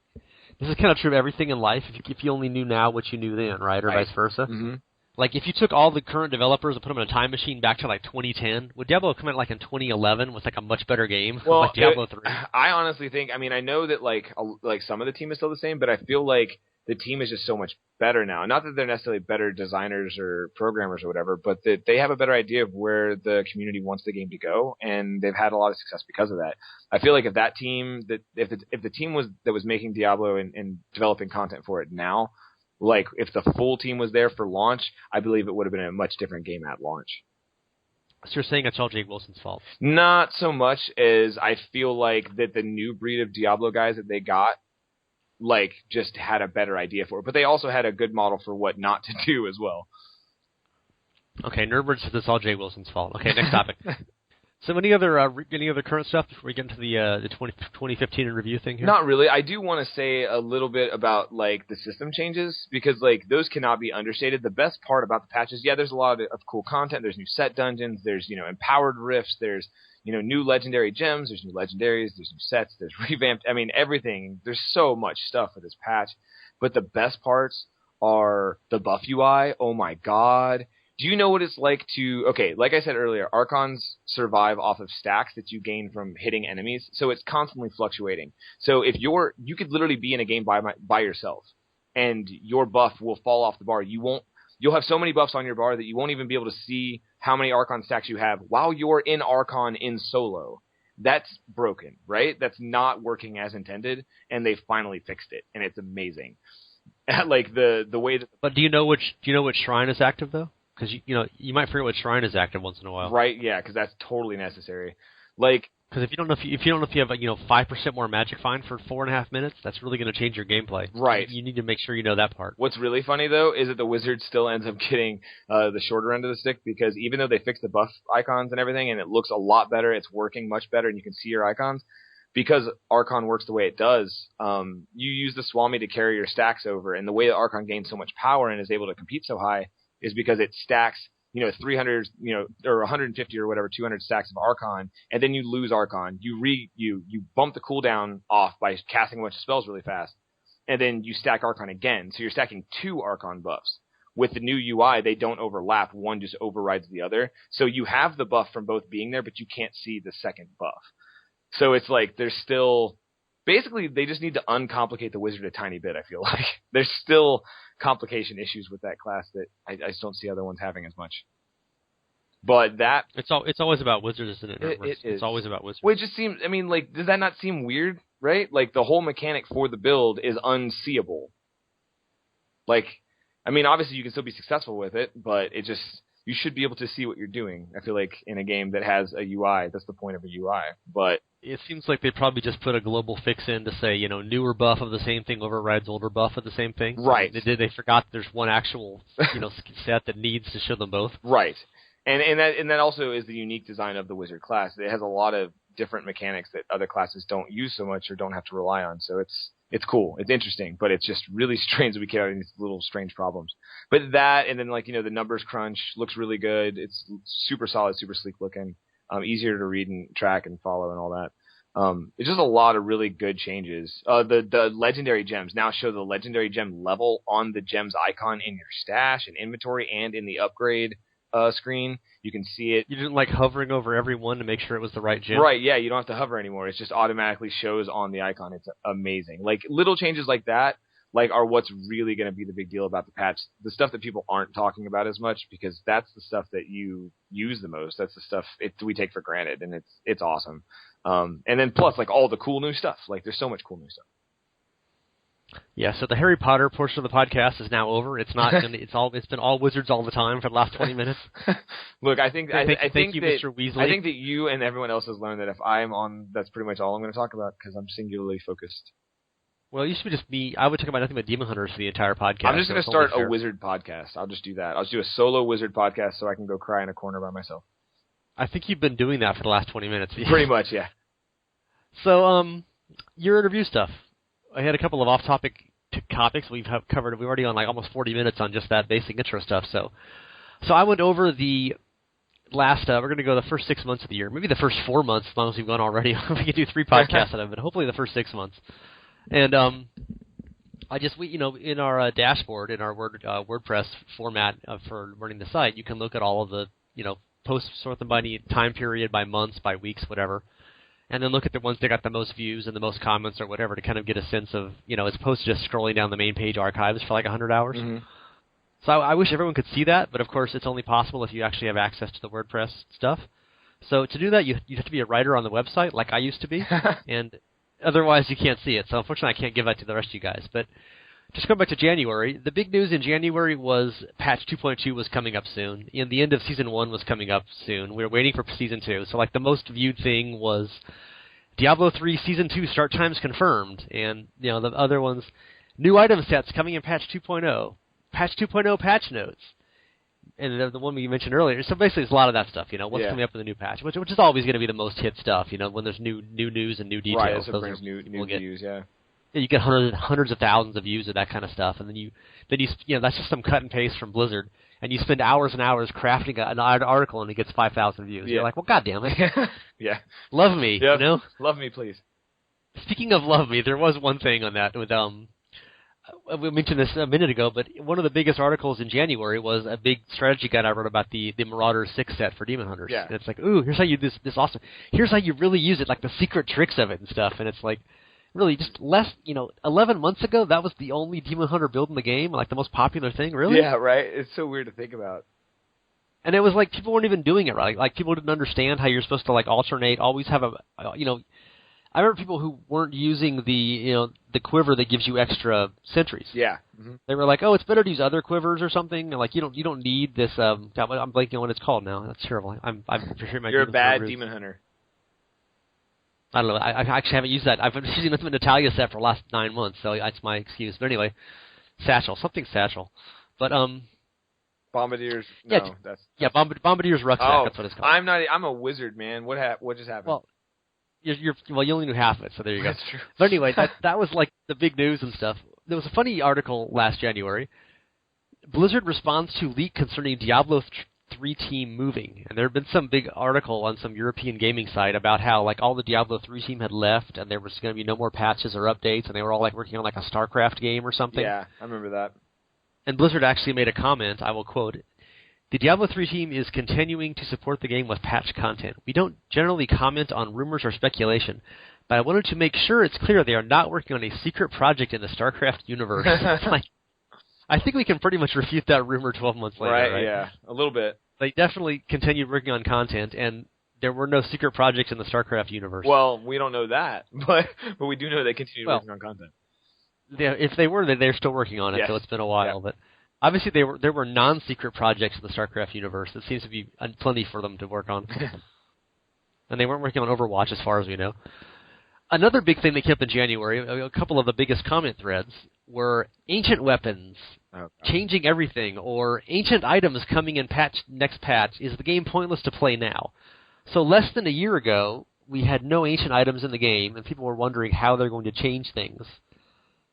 This is kind of true of everything in life. If you only knew now what you knew then, right, or vice versa. Mm-hmm. Like if you took all the current developers and put them in a time machine back to like 2010, would Diablo come out like in 2011 with like a much better game like Diablo 3? I honestly think. I mean, I know that like some of the team is still the same, but I feel like the team is just so much better now. Not that they're necessarily better designers or programmers or whatever, but that they have a better idea of where the community wants the game to go, and they've had a lot of success because of that. I feel like if that team, if the team that was making Diablo and developing content for it now Like, if the full team was there for launch, I believe it would have been a much different game at launch. So you're saying it's all Jake Wilson's fault? Not so much as I feel like that the new breed of Diablo guys that they got, like, just had a better idea for it. But they also had a good model for what not to do as well. Okay, Nerdwards says it's all Jay Wilson's fault. Okay, next topic. So any other current stuff before we get into the 2015 in review thing here? Not really. I do want to say a little bit about, like, the system changes, because, like, those cannot be understated. The best part about the patches, yeah, there's a lot of cool content. There's new set dungeons. There's, empowered rifts. There's, new legendary gems. There's new legendaries. There's new sets. There's revamped. I mean, everything. There's so much stuff for this patch. But the best parts are the buff UI. Oh, my God. Do you know what it's like to... Okay, like I said earlier, Archons survive off of stacks that you gain from hitting enemies, so it's constantly fluctuating. So if you could literally be in a game by yourself, and your buff will fall off the bar. You'll have so many buffs on your bar that you won't even be able to see how many Archon stacks you have while you're in Archon in solo. That's broken, right? That's not working as intended, and they finally fixed it, and it's amazing. Like the way that... But do you know which shrine is active though? Because you might forget what shrine is active once in a while. Right? Yeah, because that's totally necessary. Like, because if you don't know if you have 5% more magic find for 4.5 minutes, that's really going to change your gameplay. Right. You need to make sure you know that part. What's really funny though is that the wizard still ends up getting the shorter end of the stick, because even though they fixed the buff icons and everything, and it looks a lot better, it's working much better, and you can see your icons. Because Archon works the way it does, you use the Swami to carry your stacks over, and the way that Archon gains so much power and is able to compete so high is because it stacks, 300, or 150 or whatever, 200 stacks of Archon, and then you lose Archon. You bump the cooldown off by casting a bunch of spells really fast, and then you stack Archon again. So you're stacking 2 Archon buffs. With the new UI, they don't overlap. One just overrides the other. So you have the buff from both being there, but you can't see the second buff. So it's like there's still... Basically, they just need to uncomplicate the wizard a tiny bit, I feel like. There's still complication issues with that class that I just don't see other ones having as much. But that... It's always about wizards, isn't it? It's always about wizards. Well, it just seems... I mean, like, does that not seem weird, right? Like, the whole mechanic for the build is unseeable. Like, I mean, obviously you can still be successful with it, but it just... You should be able to see what you're doing, I feel like, in a game that has a UI. That's the point of a UI. But... It seems like they probably just put a global fix in to say, newer buff of the same thing overrides older buff of the same thing. Right. They forgot there's one actual, set that needs to show them both. Right. And that also is the unique design of the wizard class. It has a lot of different mechanics that other classes don't use so much or don't have to rely on. So it's cool. It's interesting, but it's just really strange that we get out of these little strange problems. But that, and then the numbers crunch looks really good. It's super solid, super sleek looking. Easier to read and track and follow and all that. It's just a lot of really good changes. The legendary gems now show the legendary gem level on the gems icon in your stash and inventory and in the upgrade screen. You can see it. You didn't like hovering over every one to make sure it was the right gem? Right, yeah, you don't have to hover anymore. It just automatically shows on the icon. It's amazing. Like, little changes like that are what's really going to be the big deal about the patch. The stuff that people aren't talking about as much, because that's the stuff that you use the most. That's the stuff we take for granted, and it's awesome. And then plus, all the cool new stuff. There's so much cool new stuff. Yeah, so the Harry Potter portion of the podcast is now over. It's not. It's been all wizards all the time for the last 20 minutes. Look, I think thank you, Mr. Weasley. I think that you and everyone else has learned that if I'm on, that's pretty much all I'm going to talk about, because I'm singularly focused. Well, it used to be just me. I would talk about nothing but Demon Hunters for the entire podcast. I'm just going to start a wizard podcast. I'll just do that. I'll just do a solo wizard podcast so I can go cry in a corner by myself. I think you've been doing that for the last 20 minutes. Pretty much, yeah. So, your interview stuff. I had a couple of off-topic topics we've covered. We're already on almost 40 minutes on just that basic intro stuff. So I went over the last. We're going to go the first 6 months of the year, maybe the first 4 months, as long as we've gone already. We could do 3 podcasts out of it, but hopefully the first 6 months. And in our dashboard, in our WordPress format for running the site, you can look at all of the posts, sort them by time period, by months, by weeks, whatever, and then look at the ones that got the most views and the most comments or whatever to kind of get a sense of, as opposed to just scrolling down the main page archives for 100 hours. Mm-hmm. So I wish everyone could see that, but of course it's only possible if you actually have access to the WordPress stuff. So to do that, you have to be a writer on the website, like I used to be, and otherwise you can't see it. So unfortunately I can't give that to the rest of you guys. But just going back to January, the big news in January was patch 2.2 was coming up soon. And the end of Season 1 was coming up soon. We were waiting for Season 2. So, like, the most viewed thing was Diablo 3 Season 2 start times confirmed. And, you know, the other ones, new item sets coming in patch 2.0. Patch 2.0 patch notes. And the one we mentioned earlier. So basically, it's a lot of that stuff, you know, what's coming up in the new patch, which is always going to be the most hit stuff, you know, when there's new news and new details. Right, so brings new views, yeah. You get hundreds of thousands of views of that kind of stuff, and then you know, that's just some cut and paste from Blizzard, and you spend hours and hours crafting an article, and it gets 5,000 views. Yeah. You're like, well, goddamn it, yeah, love me, you know, love me, please. Speaking of love me, there was one thing on that with we mentioned this a minute ago, but one of the biggest articles in January was a big strategy guide I wrote about the Marauders 6 set for Demon Hunters. Yeah. And it's like, ooh, here's how you do this awesome. Here's how you really use it, like the secret tricks of it and stuff. And it's like, really, just 11 months ago, that was the only Demon Hunter build in the game, like the most popular thing, really? Yeah, right? It's so weird to think about. And it was like people weren't even doing it right. Like people didn't understand how you're supposed to like alternate, always have I remember people who weren't using the quiver that gives you extra sentries. Yeah. Mm-hmm. They were like, oh, it's better to use other quivers or something. And like you don't need this. I'm blanking on what it's called now. That's terrible. I'm sure my You're a bad demon hunter. I don't know. I actually haven't used that. I've been using the Natalia set for the last 9 months, so that's my excuse. But anyway, satchel. But Bombardier's. Bombardier's rucksack. Oh, that's what it's called. I'm a wizard, man. What just happened? Well, you only knew half of it, so there you go. That's true. But anyway, that was like the big news and stuff. There was a funny article last January. Blizzard responds to leak concerning Diablo 3 team moving, and there had been some big article on some European gaming site about how like all the Diablo 3 team had left, and there was going to be no more patches or updates, and they were all like working on like a StarCraft game or something. Yeah, I remember that. And Blizzard actually made a comment. I will quote. The Diablo 3 team is continuing to support the game with patch content. We don't generally comment on rumors or speculation, but I wanted to make sure it's clear they are not working on a secret project in the StarCraft universe. I think we can pretty much refute that rumor 12 months later, right? Yeah, a little bit. They definitely continued working on content, and there were no secret projects in the StarCraft universe. Well, we don't know that, but we do know they continued working on content. Yeah, if they were, they're still working on it, so it's been a while, Yeah. but... Obviously, there were non-secret projects in the StarCraft universe. That seems to be plenty for them to work on. And they weren't working on Overwatch, as far as we know. Another big thing that came up in January, a couple of the biggest comment threads, were ancient weapons changing everything, or ancient items coming in next patch. Is the game pointless to play now? So less than a year ago, we had no ancient items in the game, and people were wondering how they're going to change things.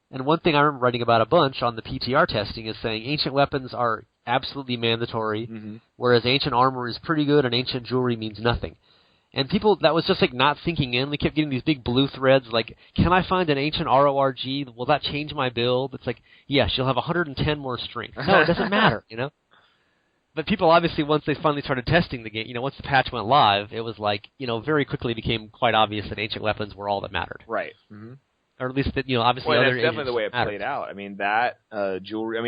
And one thing I remember writing about a bunch on the PTR testing is saying ancient weapons are absolutely mandatory, whereas ancient armor is pretty good and ancient jewelry means nothing. And people, that was just like not sinking in. They kept getting these big blue threads like, can I find an ancient RORG? Will that change my build? It's like, yes, you'll have 110 more strength. No, it doesn't matter, you know? But people obviously, once they finally started testing the game, once the patch went live, it was like, very quickly became quite obvious that ancient weapons were all that mattered. Right. Mm-hmm. Or at least that, obviously well, other that's definitely the way it mattered. played out. I mean, that jewelry,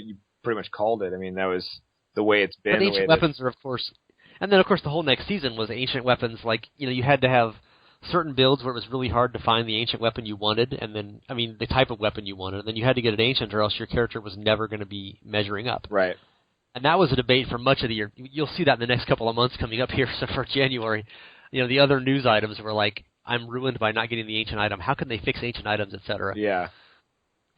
you pretty much called it. I mean, that was the way it's been. But ancient weapons are, of course, and then, of course, the whole next season was ancient weapons. Like, you had to have certain builds where it was really hard to find the ancient weapon you wanted, and then, the type of weapon you wanted, and then you had to get it ancient or else your character was never going to be measuring up. Right. And that was a debate for much of the year. You'll see that in the next couple of months coming up here for January. The other news items were like, I'm ruined by not getting the ancient item. How can they fix ancient items, etc.? Yeah.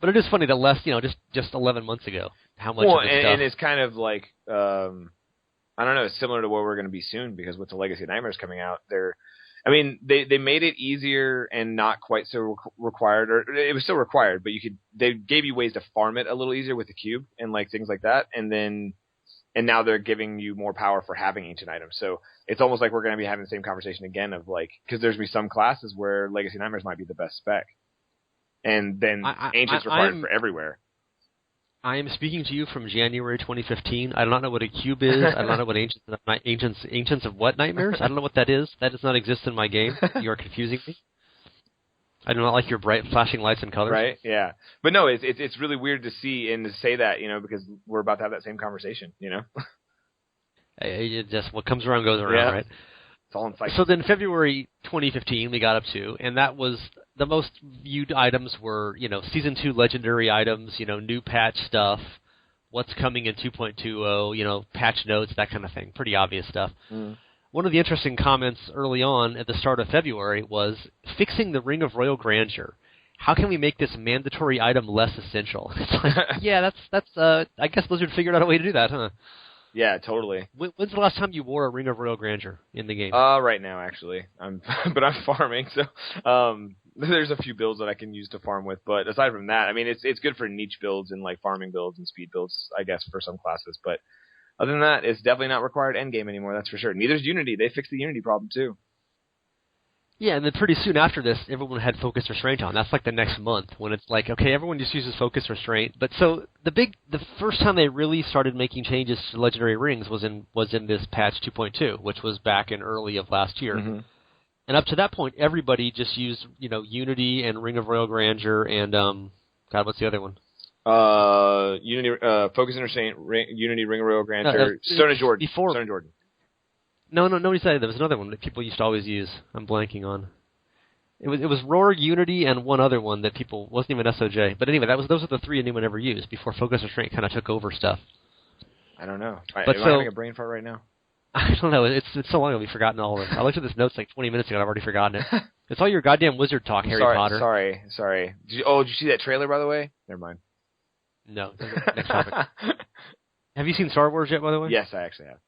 But it is funny that just 11 months ago, how much of this stuff... and it's kind of like, I don't know, it's similar to where we're going to be soon, because with the Legacy of Nightmares coming out, they made it easier and not quite so required, or it was still required, but they gave you ways to farm it a little easier with the cube and like things like that, and now they're giving you more power for having ancient items. So it's almost like we're going to be having the same conversation again of like, because there's going to be some classes where Legacy of Nightmares might be the best spec. And then ancient's required for everywhere. I am speaking to you from January 2015. I do not know what a cube is. I don't know what ancients of what nightmares? I don't know what that is. That does not exist in my game. You are confusing me. I do not like your bright flashing lights and colors. Right? Yeah. But no, it's really weird to see and to say that, because we're about to have that same conversation, It just, what comes around goes around, right? It's all in cycles. So then February 2015 we got up to, and that was the most viewed items were, Season 2 legendary items, new patch stuff, what's coming in 2.20, patch notes, that kind of thing. Pretty obvious stuff. Mm. One of the interesting comments early on at the start of February was, fixing the Ring of Royal Grandeur. How can we make this mandatory item less essential? It's like, yeah, that's I guess Blizzard figured out a way to do that, huh? Yeah, totally. When's the last time you wore a Ring of Royal Grandeur in the game? Right now, actually. But I'm farming, so there's a few builds that I can use to farm with. But aside from that, I mean, it's good for niche builds and like farming builds and speed builds, I guess, for some classes. But other than that, it's definitely not required endgame anymore. That's for sure. Neither is Unity. They fixed the Unity problem too. Yeah, and then pretty soon after this, everyone had Focus Restraint on. That's like the next month when it's like, okay, everyone just uses Focus Restraint. But so the first time they really started making changes to Legendary Rings was in this patch 2.2, which was back in early of last year. Mm-hmm. And up to that point, everybody just used Unity and Ring of Royal Grandeur and God, what's the other one? Unity, Focus and Restraint, Unity, Ring of Royal Grandeur, Stone and Jordan. Stone and Jordan. No, nobody said there was another one that people used to always use. I'm blanking on. It was Roar, Unity, and one other one that people wasn't even SOJ. But anyway, those are the three anyone ever used before Focus Restraint kind of took over stuff. I don't know. Am I having a brain fart right now? I don't know. It's so long I've forgotten all of this. I looked at this notes like 20 minutes ago and I've already forgotten it. It's all your goddamn wizard talk, Harry Potter. Sorry. Did you see that trailer, by the way? Never mind. No. Next topic. Have you seen Star Wars yet, by the way? Yes, I actually have.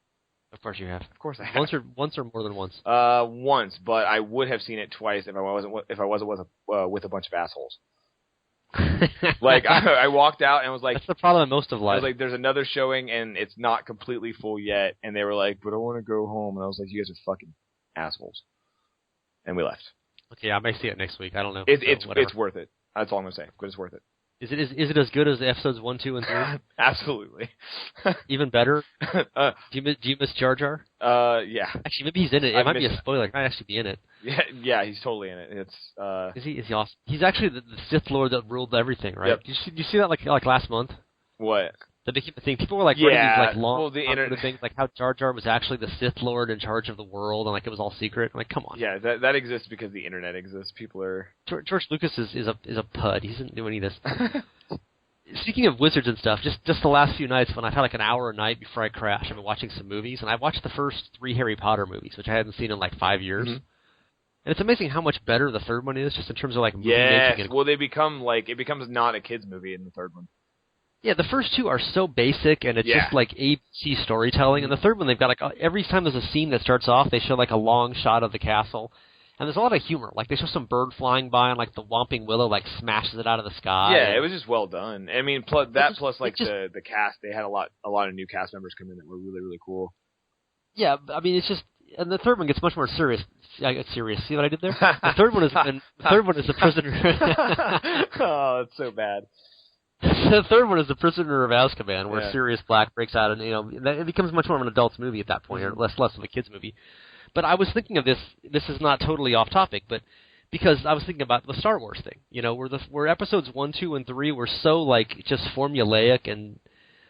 Of course you have. Of course I have. Once or more than once? Once, but I would have seen it twice if I wasn't with a bunch of assholes. Like I walked out and was like, that's the problem in most of life. I was like, there's another showing and it's not completely full yet, and they were like, but I want to go home, and I was like, you guys are fucking assholes, and we left. Okay, I may see it next week. I don't know. It's worth it. That's all I'm gonna say. But it's worth it. Is it as good as episodes 1, 2, and 3? Absolutely. Even better? Do you miss Jar Jar? Yeah. Actually, maybe he's in it. It might be a spoiler. He might actually be in it. Yeah, he's totally in it. It's Is he awesome? He's actually the Sith Lord that ruled everything, right? Yep. Did you see that like last month? What? That became a thing. People were like writing these like long things like how Jar Jar was actually the Sith Lord in charge of the world, and like it was all secret. I'm like, come on. Yeah, that exists because the internet exists. People are George Lucas is a pud. He doesn't do any of this. Speaking of wizards and stuff, just the last few nights when I've had like an hour a night before I crash, I've been watching some movies, and I watched the first 3 Harry Potter movies, which I hadn't seen in like 5 years. Mm-hmm. And it's amazing how much better the third one is, just in terms of like movie making. Well, it becomes not a kids movie in the third one. Yeah, the first 2 are so basic, and it's just like ABC storytelling. And the third one, they've got like every time there's a scene that starts off, they show like a long shot of the castle. And there's a lot of humor. Like, they show some bird flying by, and, like, the Whomping Willow, like, smashes it out of the sky. Yeah, it was just well done. I mean, plus the cast, they had a lot of new cast members come in that were really, really cool. Yeah, I mean, it's just... And the third one gets much more serious. Serious. See what I did there? The third one is the prisoner... Oh, it's so bad. The third one is the Prisoner of Azkaban, where Sirius Black breaks out, and, it becomes much more of an adult's movie at that point, or less of a kid's movie. But I was thinking of this is not totally off topic, but because I was thinking about the Star Wars thing, where episodes 1, 2, and 3 were so, like, just formulaic and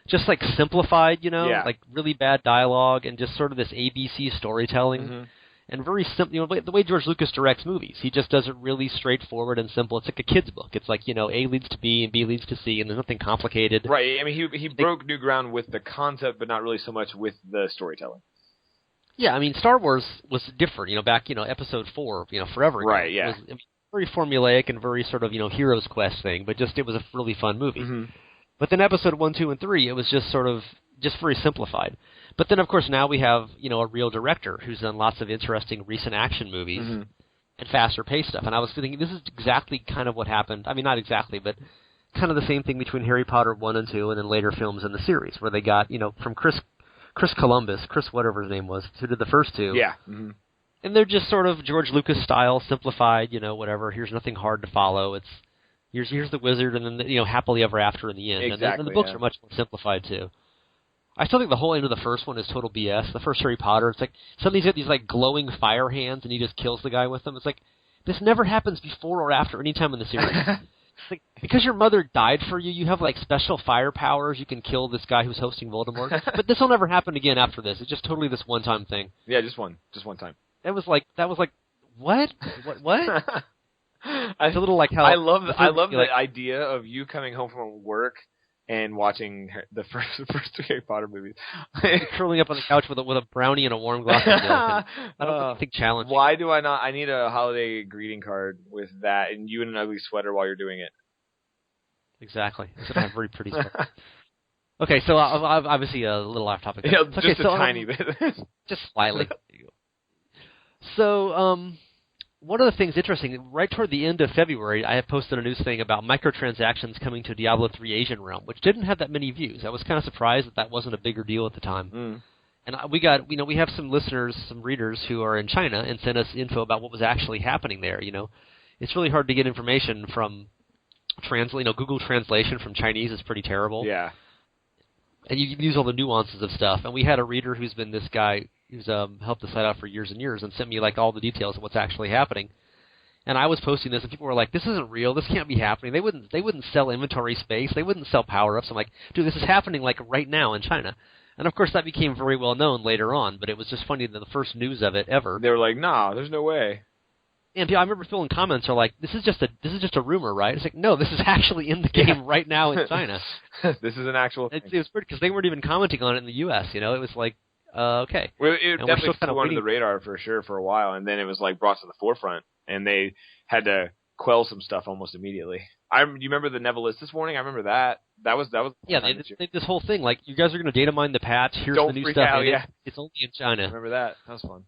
just, like, simplified, like really bad dialogue and just sort of this ABC storytelling. And very simple, the way George Lucas directs movies, he just does it really straightforward and simple. It's like a kid's book. It's like, A leads to B and B leads to C, and there's nothing complicated. Right. I mean, he broke new ground with the concept, but not really so much with the storytelling. Yeah, I mean, Star Wars was different, back, episode 4, forever ago. Right, yeah. It was very formulaic and very sort of, hero's quest thing, but it was a really fun movie. Mm-hmm. But then episode 1, 2, and 3, it was just sort of, just very simplified. But then, of course, now we have, a real director who's done lots of interesting recent action movies and faster-paced stuff. And I was thinking, this is exactly kind of what happened. I mean, not exactly, but kind of the same thing between Harry Potter 1 and 2 and then later films in the series, where they got, from Chris Columbus, Chris whatever his name was, who did the first 2. Yeah. Mm-hmm. And they're just sort of George Lucas style, simplified, whatever. Here's nothing hard to follow. It's here's the wizard, and then happily ever after in the end. Exactly, and the books are much more simplified too. I still think the whole end of the first one is total BS. The first Harry Potter, it's like suddenly he's got these like glowing fire hands, and he just kills the guy with them. It's like this never happens before or after any time in the series. It's like, because your mother died for you, you have like special fire powers. You can kill this guy who's hosting Voldemort. But this will never happen again after this. It's just totally this one-time thing. Yeah, just one time. That was like what? It's a little like how I love the idea of you coming home from work and watching the first two Harry Potter movies, curling up on the couch with a brownie and a warm glass of milk. I don't think challenging. Why do I not? I need a holiday greeting card with that, and you in an ugly sweater while you're doing it. Exactly. It's gonna have very pretty sweater. Okay, so obviously a little off topic. Yeah, okay, just a tiny bit. Just slightly. So, one of the things interesting, right toward the end of February, I had posted a news thing about microtransactions coming to Diablo 3 Asian realm, which didn't have that many views. I was kind of surprised that wasn't a bigger deal at the time. And we have some listeners, some readers who are in China and sent us info about what was actually happening there. It's really hard to get information from Google Translation from Chinese is pretty terrible. Yeah. And you can use all the nuances of stuff. And we had a reader who's been this guy who's helped the site out for years and years and sent me like all the details of what's actually happening. And I was posting this, and people were like, "This isn't real. This can't be happening. They wouldn't sell inventory space. They wouldn't sell power-ups." I'm like, "Dude, this is happening like right now in China." And of course, that became very well known later on. But it was just funny that the first news of it ever. They were like, "Nah, there's no way." And I remember filling comments are like, "This is just a rumor, right?" It's like, no, this is actually in the game right now in China. This is an actual thing. It was weird because they weren't even commenting on it in the U.S. It was like, okay. Well, it definitely flew under the radar for sure for a while, and then it was like brought to the forefront, and they had to quell some stuff almost immediately. You remember the Nevilistus warning? I remember that. That was. Yeah, they did this whole thing like, you guys are going to data mine the patch. Here's Don't the new freak stuff. Out, yeah. It's only in China. I remember that. That was fun.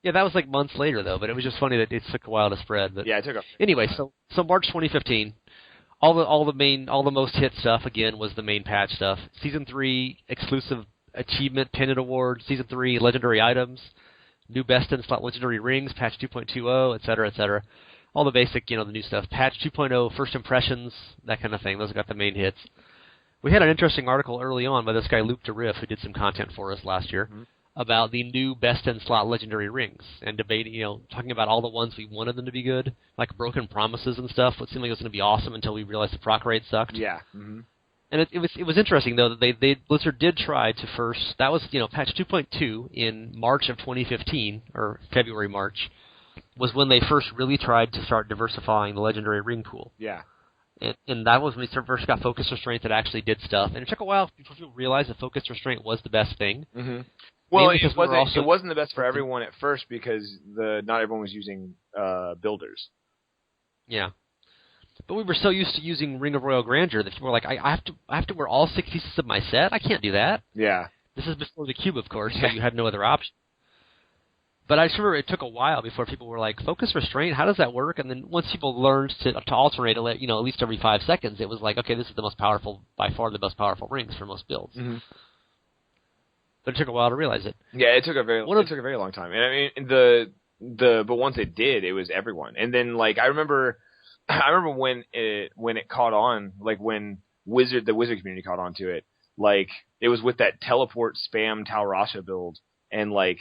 Yeah, that was like months later though, but it was just funny that it took a while to spread. But yeah, it took a. Anyway, so March 2015, all the most hit stuff again was the main patch stuff. Season 3 exclusive achievement pennant award. Season 3 legendary items, new best in slot legendary rings, patch 2.20, etc., etc. All the basic, the new stuff. Patch 2.0 first impressions, that kind of thing. Those got the main hits. We had an interesting article early on by this guy Luke DeRiff, who did some content for us last year. About the new best-in-slot legendary rings, and debating, talking about all the ones we wanted them to be good, like Broken Promises and stuff. It seemed like it was going to be awesome until we realized the proc rate sucked. Yeah. And it was interesting, though, that Blizzard did try to first, that was, patch 2.2 in March of 2015, or February, March, was when they first really tried to start diversifying the legendary ring pool. Yeah. And that was when we first got focus restraint that actually did stuff. And it took a while before people realized that focus restraint was the best thing. Well, it wasn't the best for everyone at first because not everyone was using builders. Yeah, but we were so used to using Ring of Royal Grandeur that people were like, I have to wear all 6 pieces of my set? I can't do that. Yeah. This is before the cube, of course, so you had no other option. But I just remember it took a while before people were like, focus restraint, how does that work? And then once people learned to alternate, at least every 5 seconds, it was like, okay, this is by far the most powerful rings for most builds. But it took a while to realize it. Yeah, it took a very long time. And I mean, but once it did, it was everyone. And then like I remember when it caught on, like when the Wizard community caught on to it, like it was with that teleport spam Talrasha build, and like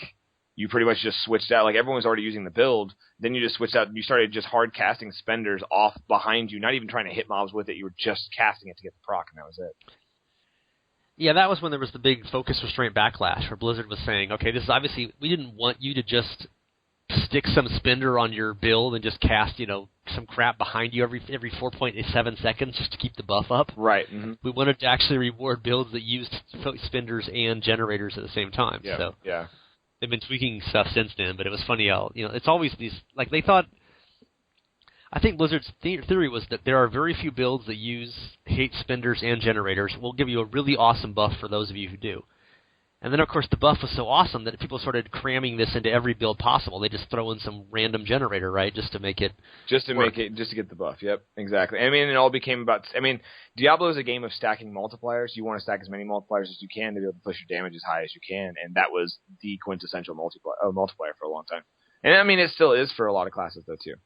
you pretty much just switched out. Like everyone was already using the build, then you just switched out. And you started just hard casting spenders off behind you, not even trying to hit mobs with it. You were just casting it to get the proc, and that was it. Yeah, that was when there was the big focus restraint backlash, where Blizzard was saying, okay, this is obviously, we didn't want you to just stick some spender on your build and just cast, some crap behind you every 4.7 seconds just to keep the buff up. Right. We wanted to actually reward builds that used spenders and generators at the same time. Yeah. So yeah. They've been tweaking stuff since then, but it was funny how, it's always these, like they thought, I think Blizzard's theory was that there are very few builds that use hate spenders and generators. We'll give you a really awesome buff for those of you who do. And then, of course, the buff was so awesome that people started cramming this into every build possible. They just throw in some random generator, right, just to make it just to get the buff. Yep, exactly. I mean, it all became about. I mean, Diablo is a game of stacking multipliers. You want to stack as many multipliers as you can to be able to push your damage as high as you can, and that was the quintessential multiplier for a long time. And I mean, it still is for a lot of classes, though, too.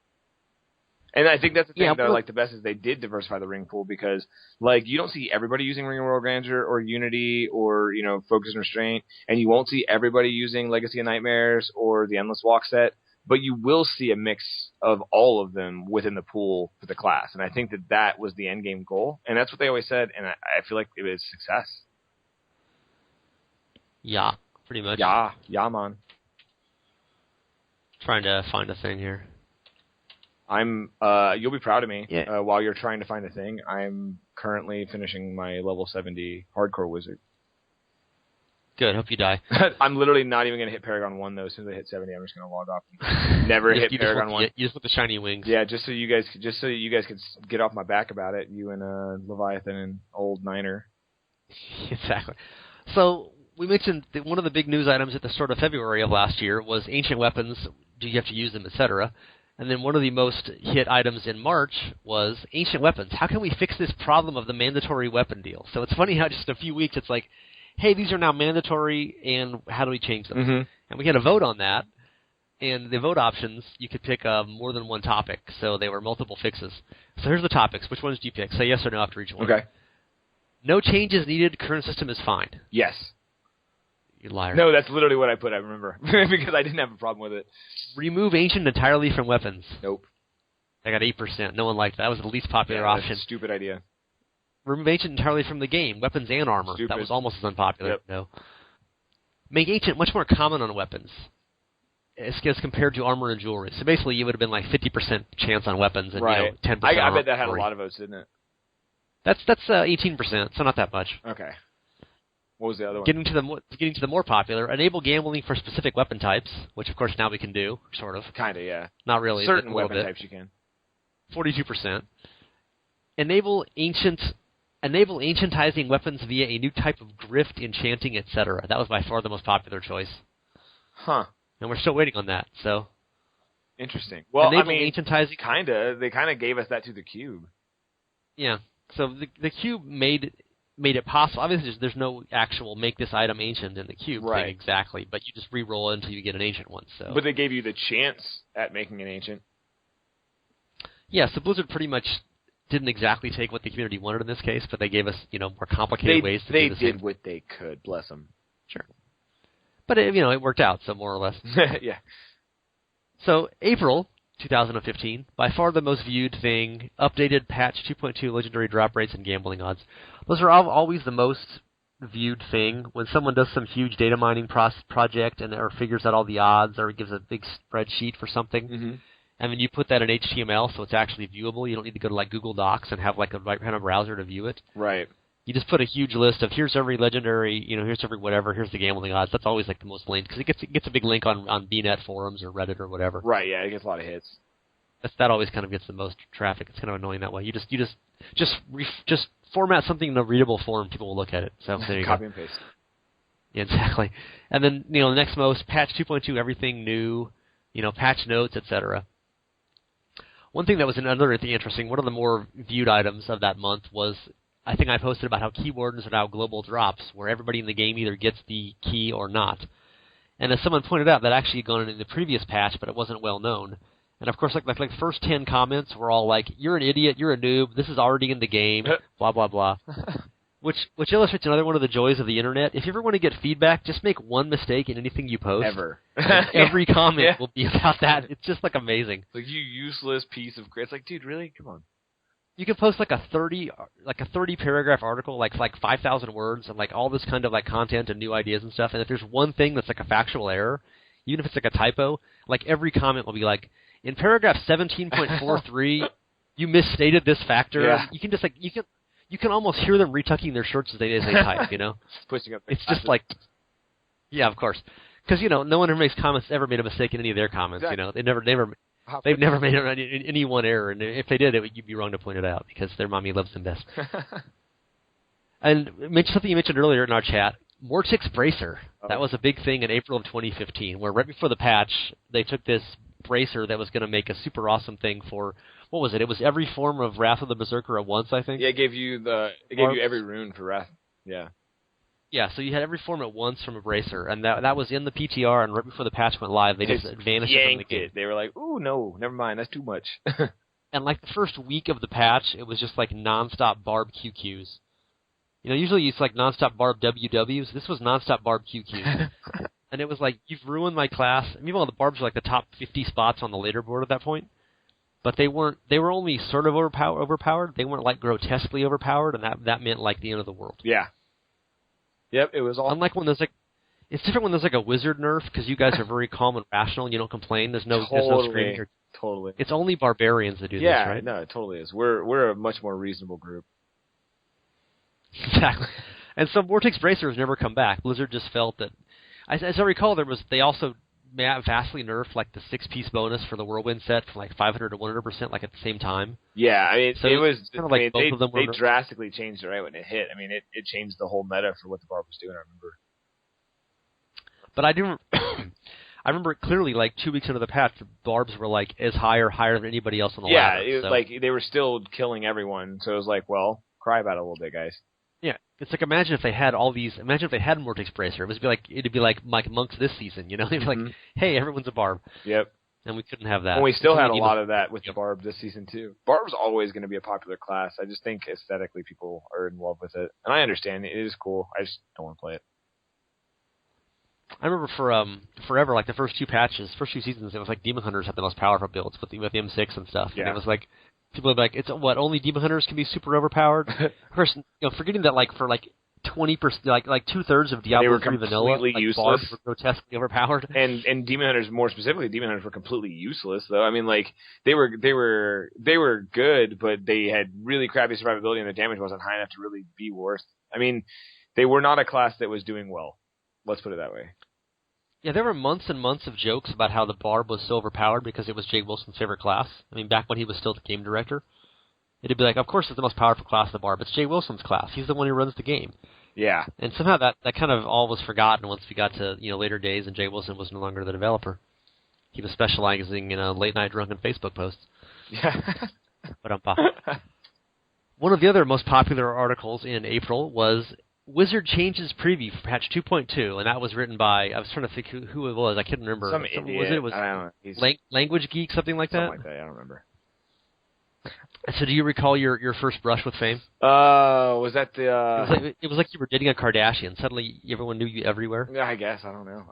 And I think that's the thing that I like the best is they did diversify the ring pool because, like, you don't see everybody using Ring of Royal Grandeur or Unity or, Focus and Restraint, and you won't see everybody using Legacy of Nightmares or the Endless Walk set, but you will see a mix of all of them within the pool for the class. And I think that was the end game goal, and that's what they always said, and I feel like it was success. Yeah, pretty much. Yeah, man. Trying to find a thing here. You'll be proud of me. Yeah. While you're trying to find a thing, I'm currently finishing my level 70 hardcore wizard. Good. Hope you die. I'm literally not even going to hit Paragon 1, though. As soon as I hit 70, I'm just going to log off. Never hit Paragon 1. You just want the shiny wings. Yeah, just so you guys could get off my back about it, you and Leviathan and old Niner. Exactly. So we mentioned that one of the big news items at the start of February of last year was ancient weapons. Do you have to use them, etc.? And then one of the most hit items in March was ancient weapons. How can we fix this problem of the mandatory weapon deal? So it's funny how just a few weeks it's like, hey, these are now mandatory, and how do we change them? Mm-hmm. And we had a vote on that, and the vote options, you could pick more than one topic, so they were multiple fixes. So here's the topics. Which ones do you pick? Say yes or no after each one. Okay. No changes needed. Current system is fine. Yes. You liar. No, that's literally what I put, I remember, because I didn't have a problem with it. Remove ancient entirely from weapons. Nope. I got 8%. No one liked that. That was the least popular That's option. a stupid idea. Remove ancient entirely from the game. Weapons and armor. Stupid. That was almost as unpopular. Yep. No. Make ancient much more common on weapons as compared to armor and jewelry. So basically, you would have been like 50% chance on weapons and 10% I on bet that had a jewelry. lot of votes, didn't it? That's 18%, so not that much. Okay. What was the other one? Getting to the more popular, enable gambling for specific weapon types, which of course now we can do, sort of. Kind of, yeah. Not really. Certain but a little weapon bit. types you can. 42%. Enable ancientizing weapons via a new type of grift, enchanting, etc. That was by far the most popular choice. Huh. And we're still waiting on that, so. Interesting. Well, enable I mean, ancientizing. they kind of gave us that to the cube. Yeah. So the cube made it possible. Obviously, there's no actual make this item ancient in the cube thing exactly, but you just re-roll it until you get an ancient one. So. But they gave you the chance at making an ancient. Yeah, so Blizzard pretty much didn't exactly take what the community wanted in this case, but they gave us, more complicated ways to do this. They did what they could, bless them. Sure. But, it worked out, so more or less. Yeah. So, April 2015, by far the most viewed thing, updated patch 2.2 legendary drop rates and gambling odds. Those are always the most viewed thing. When someone does some huge data mining project or figures out all the odds or gives a big spreadsheet for something, mm-hmm. and then you put that in HTML so it's actually viewable. You don't need to go to Google Docs and have a right kind of browser to view it. Right. You just put a huge list of here's every legendary, here's every whatever, here's the gambling odds. That's always the most linked because it gets a big link on BNet forums or Reddit or whatever. Right. Yeah, it gets a lot of hits. That always kind of gets the most traffic. It's kind of annoying that way. You just format something in a readable form, people will look at it. So there you Copy go. and paste. Yeah, exactly. And then the next most patch 2.2, everything new, patch notes, etc. One thing that was another thing interesting, one of the more viewed items of that month was, I think I posted about how Keywardens are now global drops, where everybody in the game either gets the key or not. And as someone pointed out, that actually had gone in the previous patch, but it wasn't well known. And of course, like the first 10 comments were all like, "You're an idiot, you're a noob, this is already in the game," blah blah blah. Which illustrates another one of the joys of the internet. If you ever want to get feedback, just make one mistake in anything you post. Ever. Every comment will be about that. It's just amazing. Like, you useless piece of grit. It's like, dude, really? Come on. You can post a 30 paragraph article, like 5,000 words, and all this kind of content and new ideas and stuff. And if there's one thing that's a factual error, even if it's a typo, every comment will be like, in paragraph 17.43, you misstated this factor. Yeah. You can just you can almost hear them retucking their shirts as they type. Pushing up. It's just yeah, of course, because no one ever made a mistake in any of their comments. Exactly. They've never made any one error, and if they did, you'd be wrong to point it out because their mommy loves them best. And something you mentioned earlier in our chat, Mortick's bracer. Oh. That was a big thing in April of 2015, where right before the patch, they took this bracer that was going to make a super awesome thing for, what was it? It was every form of Wrath of the Berserker at once, I think. Yeah, it gave you every rune for Wrath. Yeah. Yeah, so you had every form at once from a bracer, and that was in the PTR, and right before the patch went live, they just vanished it from the game. They were like, ooh, no, never mind, that's too much. And the first week of the patch, it was just nonstop barb QQs. Usually it's nonstop barb WWs. This was nonstop barb QQs. And it was you've ruined my class. Meanwhile, the barbs were the top 50 spots on the leaderboard at that point. But they weren't. They were only sort of overpowered. They weren't grotesquely overpowered, and that meant the end of the world. Yeah. Yep, it was all. Unlike when there's It's different when there's like a wizard nerf because you guys are very calm and rational and you don't complain. There's no screaming. Totally. It's only barbarians that do this, right? Yeah, no, it totally is. We're a much more reasonable group. Exactly. And so Mortick's Bracer has never come back. Blizzard just felt that, as I recall, they also vastly nerfed like the 6-piece bonus for the Whirlwind set from like 500 to 100% like at the same time. Yeah, I mean, so it was kind of like both of them were they drastically changed it right when it hit. I mean, it changed the whole meta for what the Barb was doing, I remember. But I do I remember clearly, like 2 weeks into the patch, the Barbs were like as higher than anybody else on the ladder. Yeah, like they were still killing everyone. So it was like, well, cry about it a little bit, guys. Yeah, it's like imagine if they had Mortick's Bracer. It'd be like Monks this season, you know? They'd be like, hey, everyone's a Barb. Yep. And we couldn't have that. And we still had a lot of that with the Barb this season too. Barb's always going to be a popular class. I just think aesthetically people are in love with it, and I understand it is cool. I just don't want to play it. I remember for forever, like the first two seasons, it was like Demon Hunters had the most powerful builds with the M6 and stuff. Yeah. And it was like people would be like, it's what, only Demon Hunters can be super overpowered? Of course, forgetting that like for like 20%, like 2/3 of Diablo 3 vanilla, like useless. Barbs were grotesquely overpowered. And Demon Hunters, more specifically, Demon Hunters were completely useless though. I mean, like they were good, but they had really crappy survivability, and the damage wasn't high enough to really be worth. I mean, they were not a class that was doing well. Let's put it that way. Yeah, there were months and months of jokes about how the Barb was so overpowered because it was Jake Wilson's favorite class. I mean, back when he was still the game director. It'd be like, of course it's the most powerful class, the Barb. It's Jay Wilson's class. He's the one who runs the game. Yeah. And somehow that kind of all was forgotten once we got to later days and Jay Wilson was no longer the developer. He was specializing in late-night drunken Facebook posts. Yeah. One of the other most popular articles in April was Wizard changes preview for patch 2.2, and that was written by, I was trying to think who it was. I couldn't remember. Some idiot. It was I don't know. Language Geek, something like that? Something like that, I don't remember. So do you recall your first brush with fame? Was that the... It was like you were dating a Kardashian. Suddenly everyone knew you everywhere. Yeah, I guess. I don't know.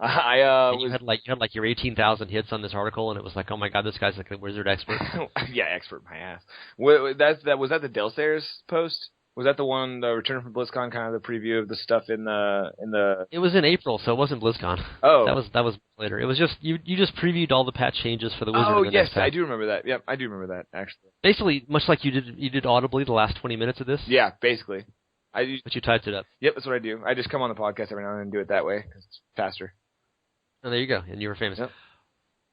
You had like your 18,000 hits on this article, and it was like, oh my god, this guy's like a wizard expert. Yeah, expert my ass. Was that the Dell Stairs post? Was that the one, the Return from BlizzCon, kind of the preview of the stuff in the... It was in April, so it wasn't BlizzCon. Oh. That was later. It was just, you just previewed all the patch changes for the Wizard. Oh, yes, I do remember that. Yep, I do remember that, actually. Basically, much like you did audibly the last 20 minutes of this. Yeah, basically. But you typed it up. Yep, that's what I do. I just come on the podcast every now and then and do it that way, because it's faster. Oh, there you go, and you were famous. Yep.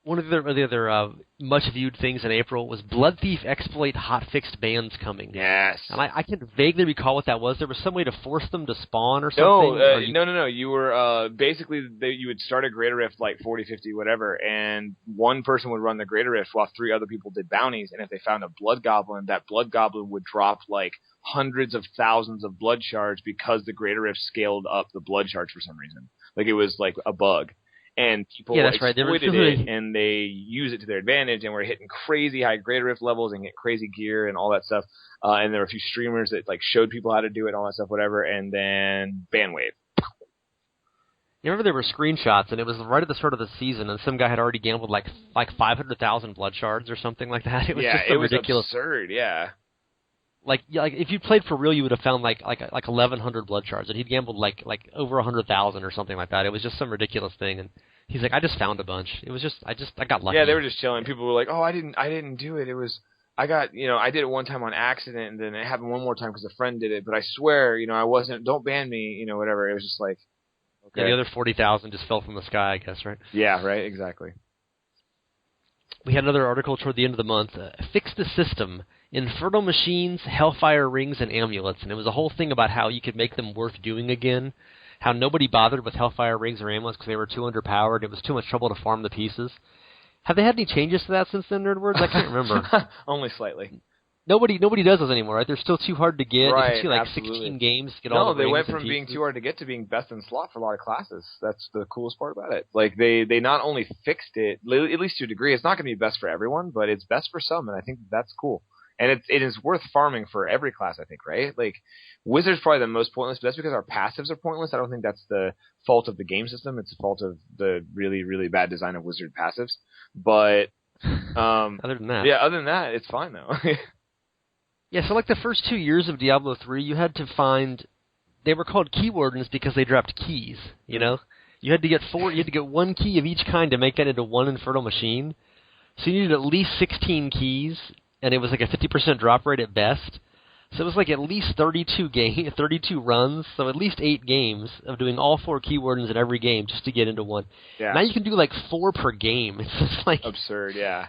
One of the other much-viewed things in April was Blood Thief exploit hotfixed bans coming. Yes. And I can vaguely recall what that was. There was some way to force them to spawn or something? No. You were, basically, you would start a Greater Rift, like 40, 50, whatever, and one person would run the Greater Rift while 3 other people did bounties, and if they found a Blood Goblin, that Blood Goblin would drop, like, hundreds of thousands of blood shards because the Greater Rift scaled up the blood shards for some reason. Like, it was, like, a bug. And people exploited it, and they use it to their advantage, and we're hitting crazy high Greater Rift levels and get crazy gear and all that stuff. And there were a few streamers that like showed people how to do it and all that stuff, whatever, and then ban wave. You remember there were screenshots, and it was right at the start of the season, and some guy had already gambled like 500,000 blood shards or something like that. It was just so ridiculous. Absurd, yeah. Like if you played for real, you would have found like 1,100 blood shards, and he'd gambled like over 100,000 or something like that. It was just some ridiculous thing, and he's like, I just found a bunch. It was just I got lucky. Yeah, they were just chilling. People were like, oh, I didn't do it. It was I did it one time on accident, and then it happened one more time because a friend did it. But I swear, I wasn't. Don't ban me, whatever. It was just like, okay. Yeah, the other 40,000 just fell from the sky, I guess, right? Yeah, right, exactly. We had another article toward the end of the month. Fix the system. Infernal machines, hellfire rings, and amulets. And it was a whole thing about how you could make them worth doing again. How nobody bothered with hellfire rings or amulets because they were too underpowered. It was too much trouble to farm the pieces. Have they had any changes to that since then, Nerdwards? I can't remember. Only slightly. Nobody does those anymore, right? They're still too hard to get. Right, it's too, like absolutely. 16 games to get all the they rings went and from being pieces. too hard to get to being best in slot for a lot of classes. That's the coolest part about it. Like they not only fixed it, at least to a degree. It's not going to be best for everyone, but it's best for some, and I think that's cool. And it is worth farming for every class, I think, right? Like, Wizard's probably the most pointless, but that's because our passives are pointless. I don't think that's the fault of the game system. It's the fault of the really, really bad design of Wizard passives. But other than that, it's fine, though. Yeah, so like the first 2 years of Diablo 3, you had to find... They were called Keywardens because they dropped keys, You had to get one key of each kind to make that into one Infernal machine. So you needed at least 16 keys, and it was like a 50% drop rate at best. So it was like at least 32 runs, so at least 8 games of doing all 4 Keywordens in every game just to get into one. Yeah. Now you can do like 4 per game. It's just like absurd. Yeah.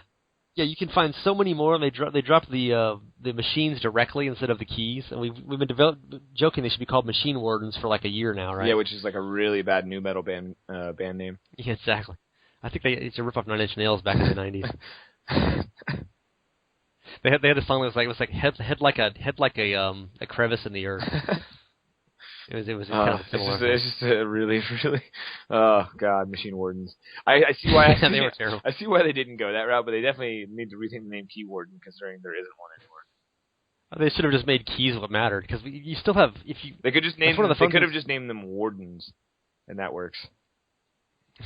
Yeah, you can find so many more. They drop the machines directly instead of the keys, and we've been joking they should be called Machine Wardens for like a year now, right? Yeah, which is like a really bad nu metal band name. Yeah, exactly. I think it's a rip off Nine Inch Nails back in the 90s. They had a song that was like head like a crevice in the earth. It was kind of similar. It's just a really, oh god, Machine Wardens. I see why they were terrible. I see why they didn't go that route, but they definitely need to rethink the name Keywarden, considering there isn't one anymore. They should have just made keys what mattered, because you still have They could just name. They could have just named them Wardens, and that works.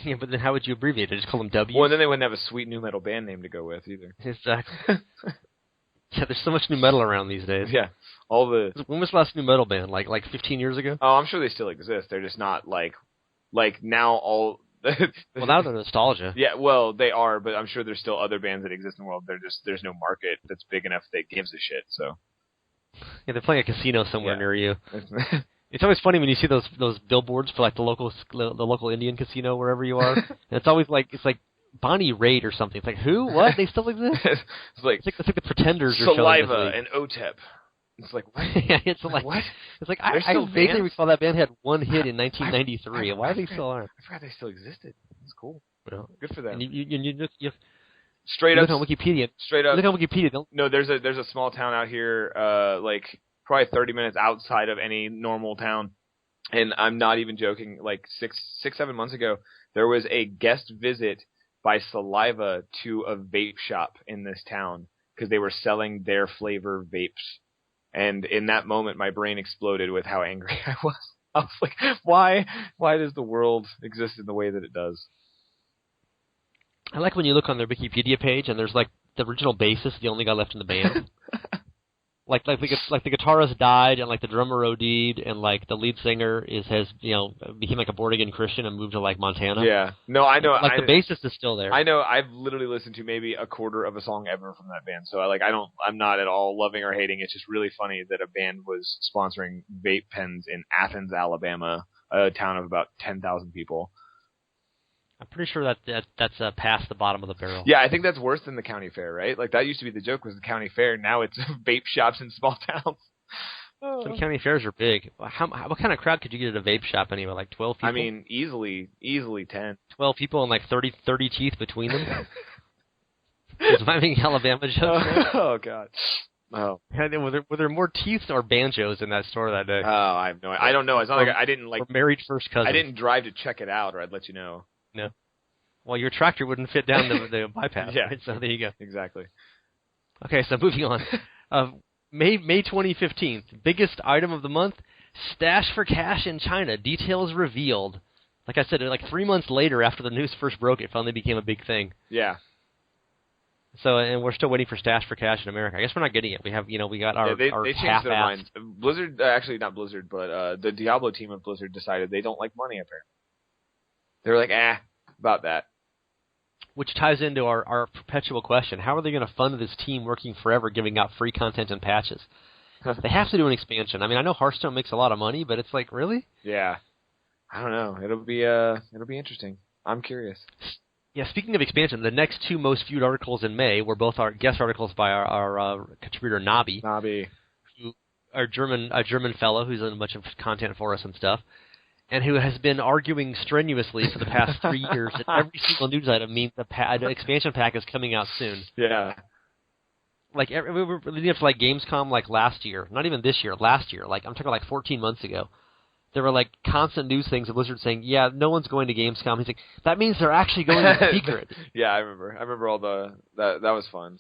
Yeah, but then how would you abbreviate it? Just call them W. Well, then they wouldn't have a sweet nu metal band name to go with either. Exactly. Yeah, there's so much nu metal around these days. Yeah, all the. When was the last nu metal band? Like 15 years ago? Oh, I'm sure they still exist. They're just not like now all. Well, now they're nostalgia. Yeah, well, they are, but I'm sure there's still other bands that exist in the world. There's no market that's big enough that gives a shit. So. Yeah, they're playing a casino somewhere near you. It's always funny when you see those billboards for like the local Indian casino wherever you are. And it's always like Bonnie Raitt or something. It's like, who? What? They still exist? It's like the Pretenders or Saliva and OTEP. It's like, what? Yeah, it's like what? It's like I vaguely recall that band had one hit in 1993. Why are they still on? I forgot they still existed. It's cool. Well, good for them. And you straight up look on Wikipedia. Straight up. Look on Wikipedia. No, there's a small town out here, like probably 30 minutes outside of any normal town, and I'm not even joking. Like 7 months ago, there was a guest visit by Saliva to a vape shop in this town because they were selling their flavor vapes. And in that moment, my brain exploded with how angry I was. I was like, why does the world exist in the way that it does? I like when you look on their Wikipedia page and there's like the original bassist, the only guy left in the band. like the guitarist died and like the drummer OD'd and like the lead singer became like a born again Christian and moved to like Montana. Yeah, no, I know. Like the bassist is still there. I know. I've literally listened to maybe a quarter of a song ever from that band. So I'm not at all loving or hating. It's just really funny that a band was sponsoring vape pens in Athens, Alabama, a town of about 10,000 people. I'm pretty sure that's past the bottom of the barrel. Yeah, I think that's worse than the county fair, right? Like that used to be the joke was the county fair. Now it's vape shops in small towns. Some county fairs are big. What kind of crowd could you get at a vape shop anyway? Like 12 people? I mean, easily 10. 12 people and like 30 teeth between them? Is my making Alabama jokes? Oh, God. Oh. Were there more teeth or banjos in that store that day? Oh, I have no idea. I don't know. It's not like I didn't like. Or married first cousins. I didn't drive to check it out, or I'd let you know. No. Well, your tractor wouldn't fit down the bypass. Yeah. Right? So there you go. Exactly. Okay, so moving on. May 2015, biggest item of the month, stash for cash in China. Details revealed. Like I said, like 3 months later after the news first broke, it finally became a big thing. Yeah. So, and we're still waiting for stash for cash in America. I guess we're not getting it. We have, we got our they changed their minds. Blizzard, actually not Blizzard, but the Diablo team of Blizzard decided they don't like money apparently. They were like, about that. Which ties into our perpetual question. How are they going to fund this team working forever, giving out free content and patches? They have to do an expansion. I mean, I know Hearthstone makes a lot of money, but it's like, really? Yeah. I don't know. It'll be interesting. I'm curious. Yeah, speaking of expansion, the next 2 most viewed articles in May were both our guest articles by our contributor Nabi. Who a German fellow who's done a bunch of content for us and stuff, and who has been arguing strenuously for the past 3 years that every single news item means an expansion pack is coming out soon. Yeah. Like, we were leading up to like Gamescom like last year, not even this year, last year. Like, I'm talking like 14 months ago. There were like constant news things of Blizzard saying, yeah, no one's going to Gamescom. He's like, that means they're actually going in secret. Yeah, I remember all that was fun.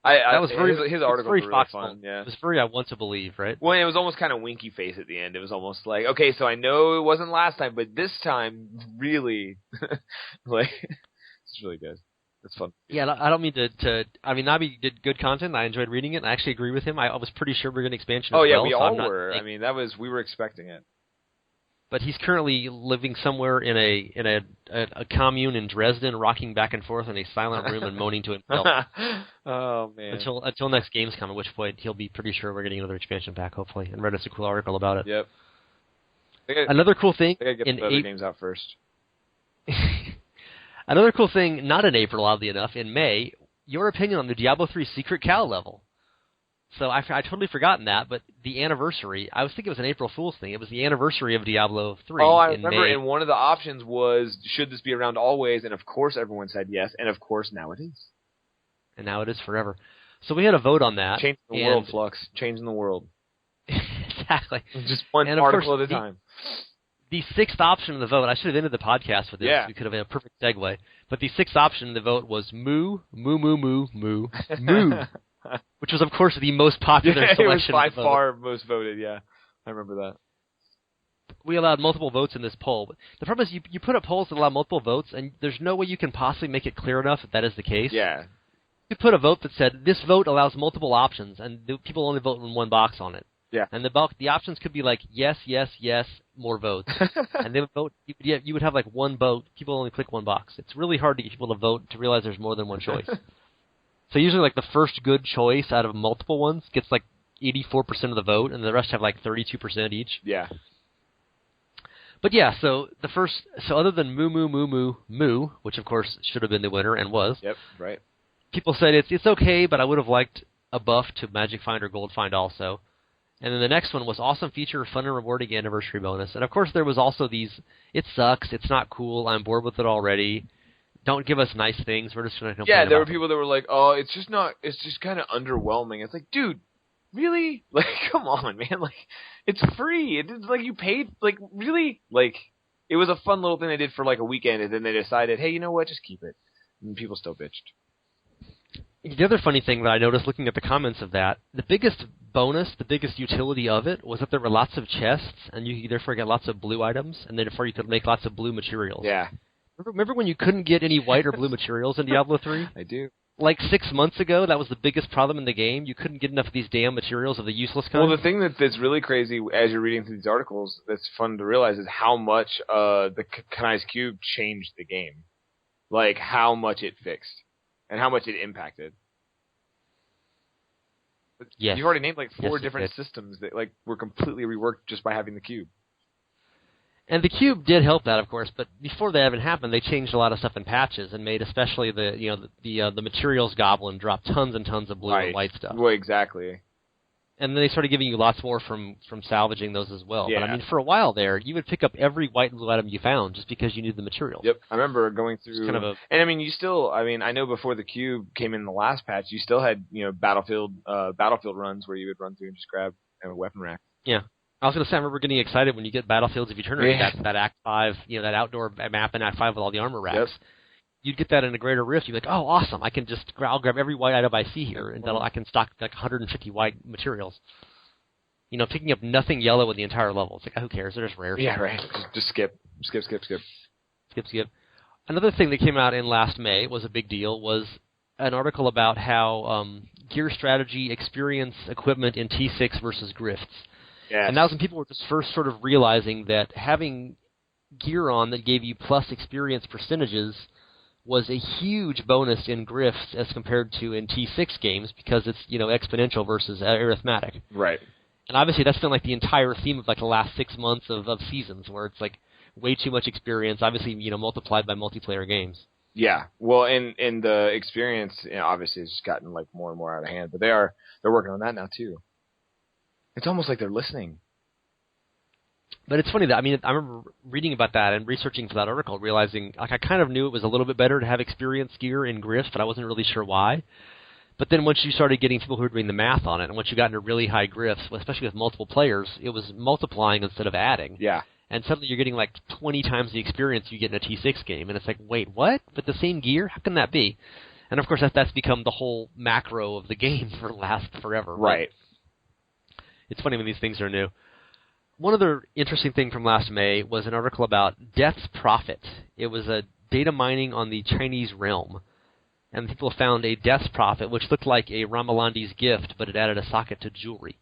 That was his article was really fun. Yeah. It was very I want to believe, right? Well, it was almost kind of winky face at the end. It was almost like, okay, so I know it wasn't last time, but this time, really, like, it's really good. It's fun. Yeah, I don't mean to. I mean, Nabi did good content. I enjoyed reading it. And I actually agree with him. I was pretty sure we were getting expansion. Oh as yeah, well, we so all were. I mean, we were expecting it. but he's currently living somewhere in a commune in Dresden, rocking back and forth in a silent room and moaning to himself. Oh man! Until next game's come, at which point he'll be pretty sure we're getting another expansion pack, hopefully, and read us a cool article about it. Yep. Another cool thing I gotta get the other games out first. Another cool thing, not in April, oddly enough, in May, your opinion on the Diablo 3 Secret Cal level. So I totally forgotten that, but the anniversary, I was thinking it was an April Fool's thing. It was the anniversary of Diablo 3 Oh, I in remember, May. and one of the options was, should this be around always? And of course everyone said yes, and of course now it is. And now it is forever. So we had a vote on that. Changing the world, Flux. Changing the world. Exactly. Just one article at a time. The sixth option in the vote, I should have ended the podcast with this. Yeah. We could have had a perfect segue. But the sixth option in the vote was moo, moo, moo, moo, moo, moo. Which was, of course, the most popular selection. It was by far most voted, yeah. I remember that. We allowed multiple votes in this poll. But the problem is you put up polls that allow multiple votes, and there's no way you can possibly make it clear enough that is the case. Yeah. You put a vote that said, this vote allows multiple options, and the people only vote in one box on it. Yeah. And the options could be like, yes, yes, yes, more votes. And they would vote, you would have like one vote. People only click one box. It's really hard to get people to vote to realize there's more than one choice. So usually like the first good choice out of multiple ones gets like 84% of the vote, and the rest have like 32% each. Yeah. But yeah, so other than moo, moo, moo, moo, moo, which of course should have been the winner and was. Yep, right. People said it's okay, but I would have liked a buff to Magic Find or Gold Find also. And then the next one was awesome feature, fun and rewarding anniversary bonus. And of course there was also these, it sucks, it's not cool, I'm bored with it already. Don't give us nice things, we're just going to complain. Yeah, there were people that were like, oh, it's just kind of underwhelming. It's like, dude, really? Like, come on, man. Like, it's free. It's like you paid, like, really? Like, it was a fun little thing they did for like a weekend, and then they decided, hey, you know what, just keep it. And people still bitched. The other funny thing that I noticed looking at the comments of that, the biggest bonus, the biggest utility of it was that there were lots of chests, and you could therefore get lots of blue items, and therefore you could make lots of blue materials. Yeah. Remember when you couldn't get any white or blue materials in Diablo 3? I do. Like 6 months ago, that was the biggest problem in the game. You couldn't get enough of these damn materials of the useless kind. Well, the thing that's really crazy as you're reading through these articles that's fun to realize is how much the Kanai's Cube changed the game. Like, how much it fixed. And how much it impacted. Yes. You've already named like 4 Yes, different systems that like were completely reworked just by having the cube. And the cube did help that, of course, but before that even happened, they changed a lot of stuff in patches and made especially the materials goblin drop tons and tons of blue and white stuff. Well, exactly. And then they started giving you lots more from salvaging those as well. Yeah. But I mean, for a while there, you would pick up every white and blue item you found just because you knew the materials. Yep, I remember going through. Kind of and I mean, I know before the cube came in the last patch, you still had battlefield runs where you would run through and just grab a weapon rack. Yeah. I was going to say, I remember getting excited when you get Battlefields of Eternity, that Act 5, that outdoor map in Act 5 with all the armor racks. Yep. You'd get that in a Greater Rift. You'd be like, oh, awesome, I'll grab every white item I see here, and I can stock like 150 white materials. Picking up nothing yellow in the entire level. It's like, who cares? They're just rare. Yeah, right. Just skip. Skip. Skip. Another thing that came out in last May was a big deal, was an article about how gear strategy, experience, equipment in T6 versus Grifts. Yes. And that was when people were just first sort of realizing that having gear on that gave you plus experience percentages was a huge bonus in Grifts as compared to in T6 games because it's, exponential versus arithmetic. Right. And obviously that's been like the entire theme of like the last 6 months of seasons, where it's like way too much experience, obviously, multiplied by multiplayer games. Yeah. Well, and the experience obviously has gotten like more and more out of hand, but they're working on that now too. It's almost like they're listening. But it's funny that, I remember reading about that and researching for that article, realizing, like, I kind of knew it was a little bit better to have experience gear in Grift, but I wasn't really sure why. But then once you started getting people who were doing the math on it, and once you got into really high Grifts, especially with multiple players, it was multiplying instead of adding. Yeah. And suddenly you're getting like 20 times the experience you get in a T6 game, and it's like, wait, what? With the same gear? How can that be? And of course that's become the whole macro of the game for last forever. Right. It's funny when these things are new. One other interesting thing from last May was an article about Death's Prophet. It was a data mining on the Chinese realm. And people found a Death's Prophet, which looked like a Ramalandi's gift, but it added a socket to jewelry.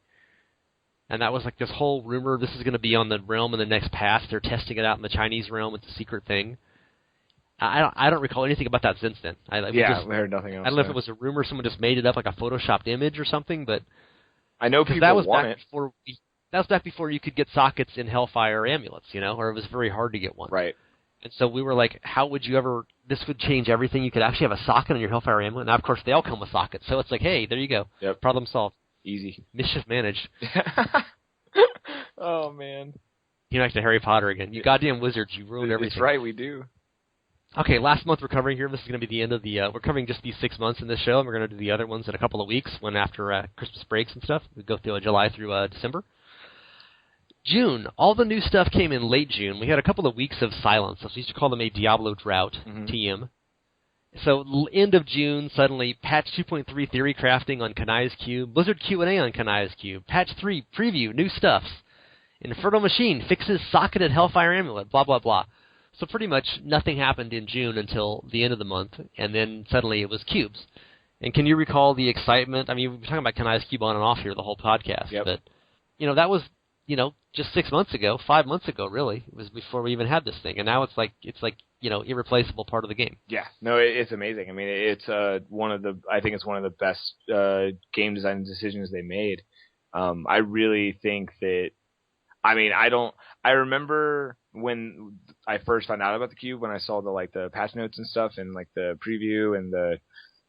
And that was like this whole rumor, this is going to be on the realm in the next patch. They're testing it out in the Chinese realm. It's a secret thing. I don't recall anything about that since then. We heard nothing else. I don't know if it was a rumor, someone just made it up like a photoshopped image or something, but I know people want it. That was back before you could get sockets in Hellfire amulets, or it was very hard to get one. Right. And so we were like, how would you ever, this would change everything. You could actually have a socket on your Hellfire amulet. Now, of course, they all come with sockets. So it's like, hey, there you go. Yep. Problem solved. Easy. Mischief managed. Oh, man. You're like the Harry Potter again. You goddamn wizards, you ruined everything. That's right, we do. Okay, last month we're covering here. This is going to be the end of the, we're covering just these 6 months in this show, and we're going to do the other ones in a couple of weeks, when after Christmas breaks and stuff. We go through July through December. June, all the new stuff came in late June. We had a couple of weeks of silence. So we used to call them a Diablo drought, TM. So end of June, suddenly, patch 2.3 theory crafting on Kanai's Cube, Blizzard Q&A on Kanai's Cube, patch 3 preview, new stuffs, Infernal Machine fixes socketed Hellfire Amulet, blah, blah, blah. So pretty much nothing happened in June until the end of the month, and then suddenly it was cubes. And can you recall the excitement? I mean, we've been talking about Kanai's Cube on and off here the whole podcast, but, that was, just 6 months ago, 5 months ago, really. It was before we even had this thing, and now it's like irreplaceable part of the game. Yeah, no, it's amazing. I mean, it's I think it's one of the best game design decisions they made. I really think that, I remember when I first found out about the cube, when I saw the patch notes and stuff, and the preview and the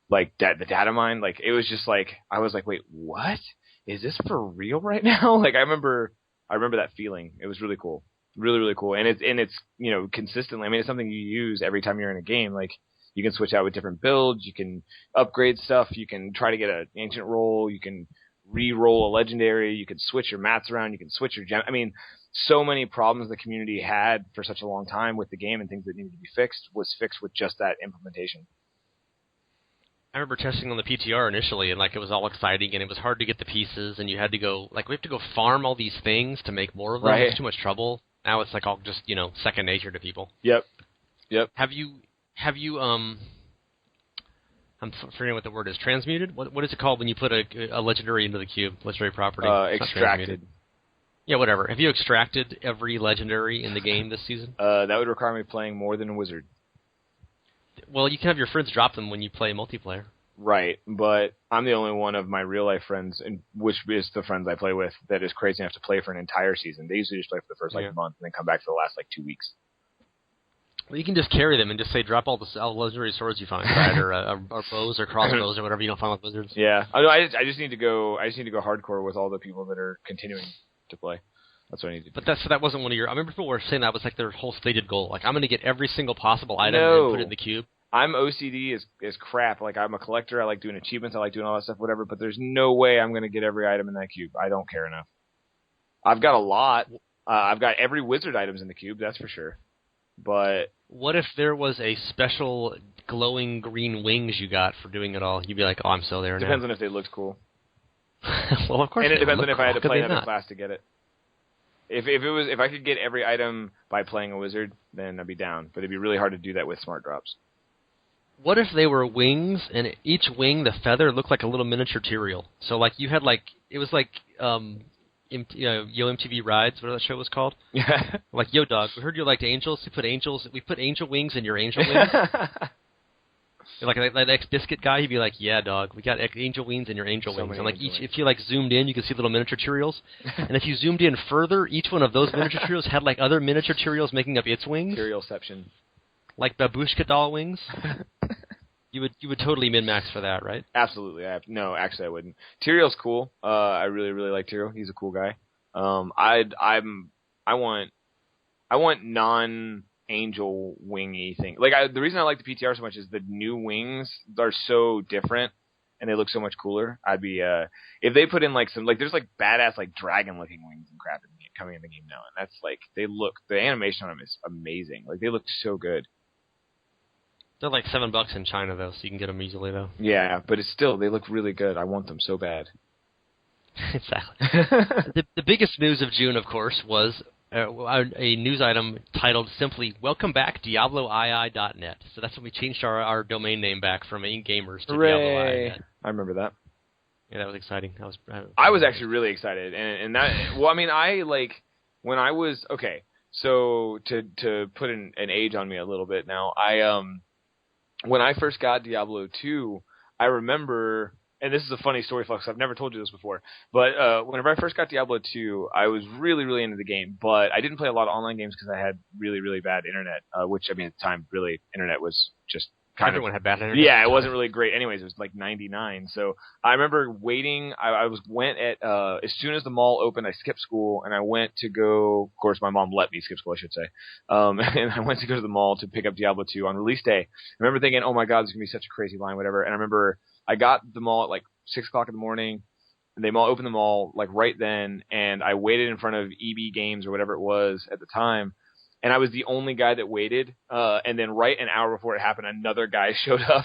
the data mine, it was just I was like, wait, what? Is this for real right now? I remember that feeling. It was really cool. Really, really cool. And it's consistently, it's something you use every time you're in a game. You can switch out with different builds, you can upgrade stuff, you can try to get an ancient roll, you can re-roll a legendary, you can switch your mats around, you can switch your gem. So many problems the community had for such a long time with the game and things that needed to be fixed was fixed with just that implementation. I remember testing on the PTR initially, and it was all exciting, and it was hard to get the pieces, and you had to go, we have to go farm all these things to make more of them. Right. It's too much trouble. Now it's all just, second nature to people. Yep. Have you I'm forgetting what the word is. Transmuted? What is it called when you put a legendary into the cube? Legendary property? Extracted. Yeah, whatever. Have you extracted every legendary in the game this season? That would require me playing more than a wizard. Well, you can have your friends drop them when you play multiplayer. Right, but I'm the only one of my real-life friends, which is the friends I play with, that is crazy enough to play for an entire season. They usually just play for the first month and then come back for the last 2 weeks. Well, you can just carry them and just say drop all the legendary swords you find, right? or bows or crossbows or whatever you don't find with wizards. Yeah, I just need to go. I just need to go hardcore with all the people that are continuing to play. That's what I need to do. But that wasn't one of your. I remember people were saying that was their whole stated goal. I'm going to get every single possible item and put it in the cube. I'm OCD as crap. I'm a collector. I like doing achievements. I like doing all that stuff, whatever. But there's no way I'm going to get every item in that cube. I don't care enough. I've got a lot. I've got every wizard items in the cube, that's for sure. But what if there was a special glowing green wings you got for doing it all? You'd be like, oh, I'm still there now. Depends on if they looked cool. Well, of course. And it depends on if I had to play another class to get it. If I could get every item by playing a wizard, then I'd be down. But it'd be really hard to do that with smart drops. What if they were wings, and each wing, the feather, looked like a little miniature Tyrael? So, you had, it was Yo MTV Rides, whatever that show was called. Yeah. Yo Dog, we heard you liked angels. We put angel wings in your angel wings. That ex-biscuit guy, he'd be like, yeah, dog, we got angel wings in your angel wings. And if you zoomed in, you could see little miniature Tyraels. And if you zoomed in further, each one of those miniature Tyraels had other miniature Tyraels making up its wings. Tyraelception. Like babushka doll wings. You would totally min-max for that, right? Absolutely. No, actually I wouldn't. Tyrael's cool. I really, really like Tyrael. He's a cool guy. I want non-angel wingy thing. The reason I like the PTR so much is the new wings are so different and they look so much cooler. I'd be if they put in some there's badass dragon looking wings and crap coming in the game now, and that's the animation on them is amazing. They look so good. They're $7 in China, though, so you can get them easily, though. Yeah, but they look really good. I want them so bad. Exactly. The biggest news of June, of course, was a news item titled simply, Welcome Back, DiabloII.net. So that's when we changed our domain name back from InkGamers to Hooray! DiabloII.net. I remember that. Yeah, that was exciting. I was actually really excited, and that. Well, I mean, I like when I was okay. So to put an age on me a little bit now, when I first got Diablo 2, I remember, and this is a funny story, Flux. I've never told you this before, but whenever I first got Diablo 2, I was really, really into the game, but I didn't play a lot of online games because I had really, really bad internet, which, I mean, at the time, really, internet was just Everyone had bad internet. Yeah, it wasn't really great. Anyways, it was like 99. So I remember waiting. I went at as soon as the mall opened, I skipped school and I went to go. Of course, my mom let me skip school, I should say. And I went to go to the mall to pick up Diablo 2 on release day. I remember thinking, oh my God, this is gonna be such a crazy line, whatever. And I remember I got the mall at like 6 o'clock in the morning. And they opened the mall like right then, and I waited in front of EB Games or whatever it was at the time. And I was the only guy that waited. And then right an hour before it happened, another guy showed up.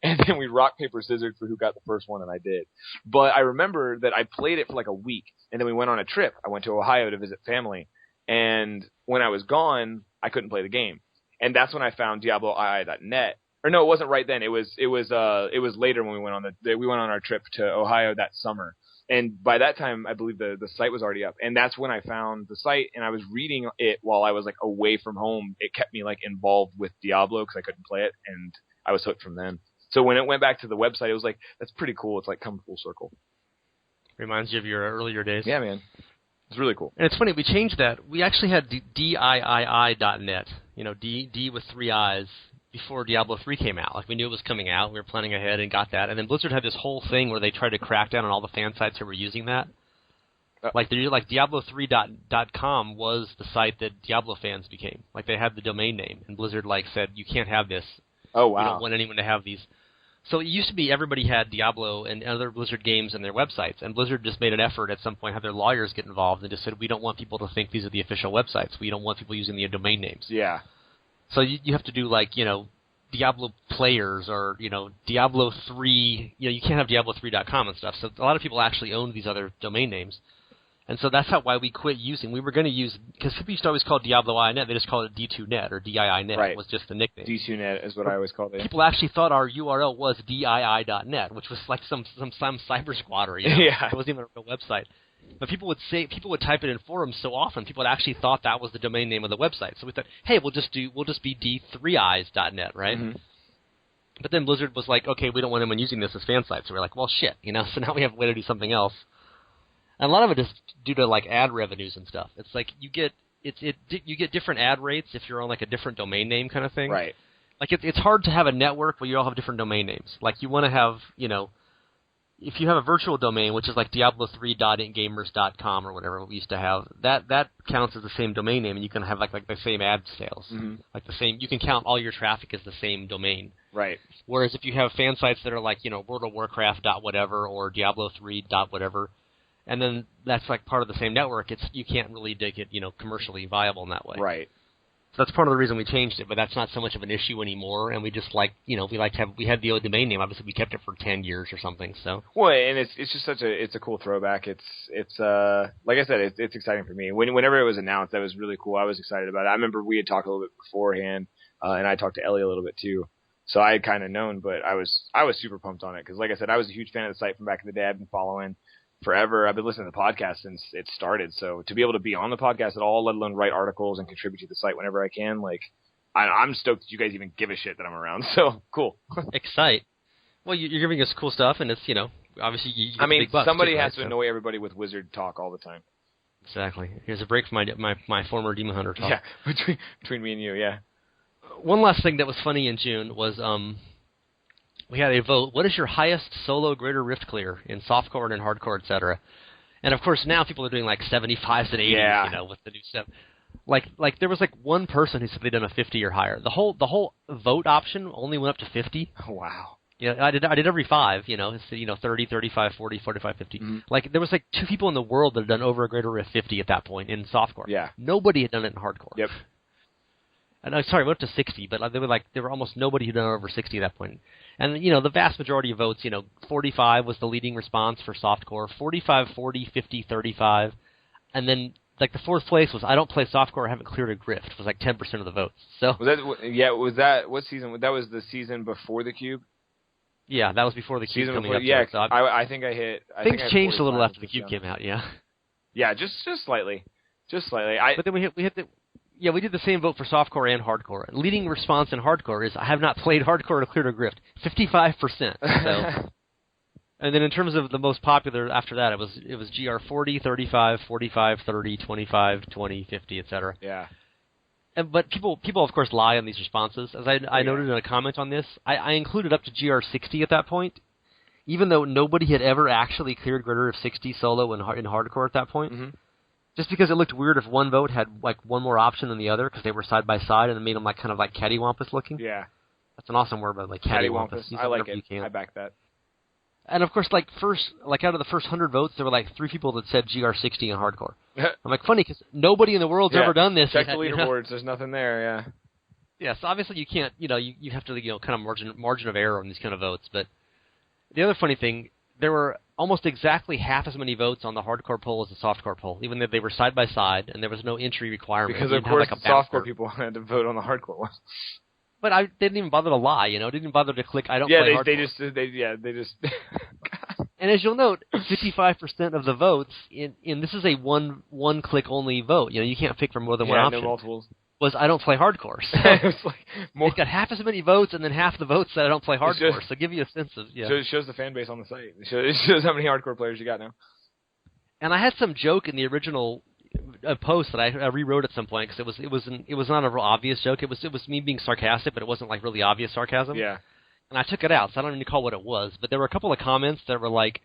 And then we rock, paper, scissors for who got the first one, and I did. But I remember that I played it for like a week. And then we went on a trip. I went to Ohio to visit family. And when I was gone, I couldn't play the game. And that's when I found DiabloII.net. Or no, it wasn't right then. It was later when we went on our trip to Ohio that summer. And by that time, I believe the site was already up. And that's when I found the site, and I was reading it while I was like away from home. It kept me like involved with Diablo because I couldn't play it, and I was hooked from then. So when it went back to the website, it was like, that's pretty cool. It's like come full circle. Reminds you of your earlier days. Yeah, man. It's really cool. And it's funny, we changed that. We actually had DIII.net, D with 3 I's, before Diablo 3 came out. Like, we knew it was coming out. We were planning ahead and got that. And then Blizzard had this whole thing where they tried to crack down on all the fan sites that were using that. Like Diablo3.com was the site that Diablo fans became. Like, they had the domain name. And Blizzard, said, you can't have this. Oh, wow. We don't want anyone to have these. So it used to be everybody had Diablo and other Blizzard games in their websites. And Blizzard just made an effort at some point, had their lawyers get involved, and just said, we don't want people to think these are the official websites. We don't want people using their domain names. Yeah. So you have to do Diablo players or, Diablo 3, you can't have Diablo3.com and stuff. So a lot of people actually own these other domain names. And so that's why we quit using. We were going to use, because people used to always call DiabloINet, they just called it D2Net or DIINet. Right. It was just the nickname. D2Net is what I always called it. People actually thought our URL was DII.net, which was like some cyber squatter. Yeah. It wasn't even a real website. But people would type it in forums so often, people had actually thought that was the domain name of the website. So we thought, hey, we'll just be D3Is.net, right? Mm-hmm. But then Blizzard was like, okay, we don't want anyone using this as fan site. So we're like, well, shit, so now we have a way to do something else. And a lot of it is due to ad revenues and stuff. It's like you get different ad rates if you're on a different domain name kind of thing. Right. Like it's hard to have a network where you all have different domain names. Like you want to have, if you have a virtual domain, which is like Diablo3.gamers.com or whatever we used to have, that counts as the same domain name, and you can have like the same ad sales, like the same. You can count all your traffic as the same domain. Right. Whereas if you have fan sites that are like World of Warcraft whatever or Diablo3 whatever, and then that's like part of the same network, you can't really make it commercially viable in that way. Right. So that's part of the reason we changed it, but that's not so much of an issue anymore. And we just we had the old domain name. Obviously, we kept it for 10 years or something. So well, and it's just it's a cool throwback. It's like I said, it's exciting for me. Whenever it was announced, that was really cool. I was excited about it. I remember we had talked a little bit beforehand, and I talked to Ellie a little bit too. So I had kind of known, but I was super pumped on it because, like I said, I was a huge fan of the site from back in the day. I've been following forever. I've been listening to the podcast since it started. So to be able to be on the podcast at all, let alone write articles and contribute to the site whenever I can, I'm stoked that you guys even give a shit that I'm around. So cool. Excite. Well, you're giving us cool stuff, and it's obviously you get big bucks somebody too, has to annoy everybody with wizard talk all the time. Exactly. Here's a break from my former Demon Hunter talk. Yeah, between me and you, yeah. One last thing that was funny in June was we had a vote. What is your highest solo Greater Rift clear in softcore and in hardcore, etc.? And of course now people are doing 75s and 80s, with the new stuff. Like there was one person who said they'd done a 50 or higher. The whole vote option only went up to 50. Oh, wow. I did every 5. It's 30, 35, 40, 45, 50. Mm-hmm. There was 2 people in the world that had done over a Greater Rift 50 at that point in softcore. Yeah. Nobody had done it in hardcore. Yep. And sorry, it went up to 60, but there were almost nobody who'd done over 60 at that point. And the vast majority of votes, 45 was the leading response for softcore, 45, 40, 50, 35, and then the fourth place was I don't play softcore, I haven't cleared a grift. Was 10% of the votes. So was that what season? That was the season before the Cube. Yeah, that was before the Cube Season coming before, up. yeah, So I think I hit. things changed a little 45 after the Cube came out. Yeah. Yeah, just slightly, just slightly. But then we hit the. Yeah, we did the same vote for softcore and hardcore. Leading response in hardcore is I have not played hardcore to clear to grift, 55%. So. And then in terms of the most popular after that, it was GR 40, 35, 45, 30, 25, 20, 50, etc. Yeah. But people of course lie on these responses. As I noted in a comment on this, I included up to GR 60 at that point, even though nobody had ever actually cleared greater of 60 solo in hardcore at that point. Mm-hmm. Just because it looked weird if one vote had like one more option than the other because they were side by side and it made them like kind of like cattywampus looking. Yeah. That's an awesome word, but like cattywampus. I like it. I back that. And of course, like out of the first 100 votes, there were like 3 people that said GR60 in hardcore. I'm like, funny because nobody in the world's ever done this. Check the leaderboards. There's nothing there. Yeah. Yeah. So obviously you can't. You have to kind of margin of error on these kind of votes. But the other funny thing, there were almost exactly half as many votes on the hardcore poll as the softcore poll, even though they were side by side and there was no entry requirement. Because of course the softcore people had to vote on the hardcore one. But they didn't even bother to lie, Didn't even bother to click I don't play hardcore. They just. And as you'll note, 55% of the votes in this is a one click only vote. You can't pick from more than one option. No multiples. Was I don't play hardcore. So it's like it's got half as many votes and then half the votes that I don't play hardcore. So give you a sense of So it shows the fan base on the site. It shows how many hardcore players you got now. And I had some joke in the original post that I rewrote at some point because it was not a real obvious joke. It was me being sarcastic, but it wasn't like really obvious sarcasm. Yeah. And I took it out, so I don't even recall what it was. But there were a couple of comments that were like,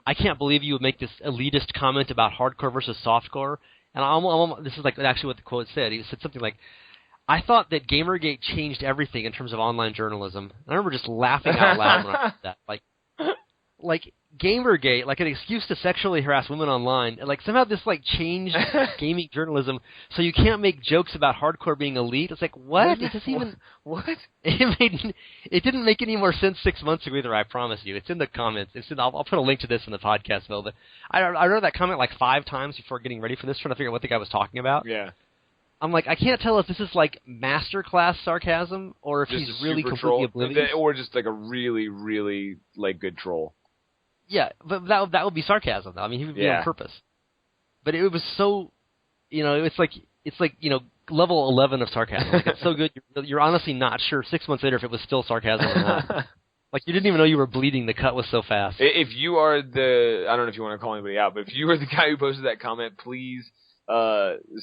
I can't believe you would make this elitist comment about hardcore versus softcore. And this is like actually what the quote said. He said something like, I thought that Gamergate changed everything in terms of online journalism. And I remember just laughing out loud when I heard that. Like Gamergate, like an excuse to sexually harass women online, like somehow this like changed gaming journalism, so you can't make jokes about hardcore being elite. It's like what? It doesn't even what? It didn't make any more sense 6 months ago either. I promise you. It's in the comments. I'll put a link to this in the podcast, Bill. But I read that comment like 5 times before getting ready for this, trying to figure out what the guy was talking about. Yeah. I'm like, I can't tell if this is like masterclass sarcasm or if he's really completely oblivious, or just like a really, really like good troll. Yeah, but that would be sarcasm, though. I mean, he would be on purpose. But it was so, it's like level 11 of sarcasm. Like, it's so good, you're honestly not sure 6 months later if it was still sarcasm or not. Like, you didn't even know you were bleeding. The cut was so fast. If you are I don't know if you want to call anybody out, but if you were the guy who posted that comment, please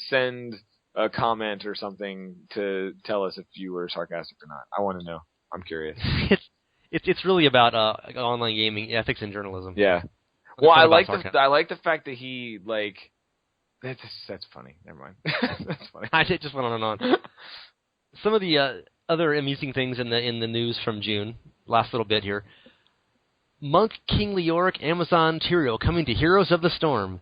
send a comment or something to tell us if you were sarcastic or not. I want to know. I'm curious. It's really about online gaming ethics and journalism. Yeah. Well, I like the fact that he like. That's funny. Never mind. That's funny. It just went on and on. Some of the other amusing things in the news from June. Last little bit here. Monk King Leoric Amazon Tyrael coming to Heroes of the Storm.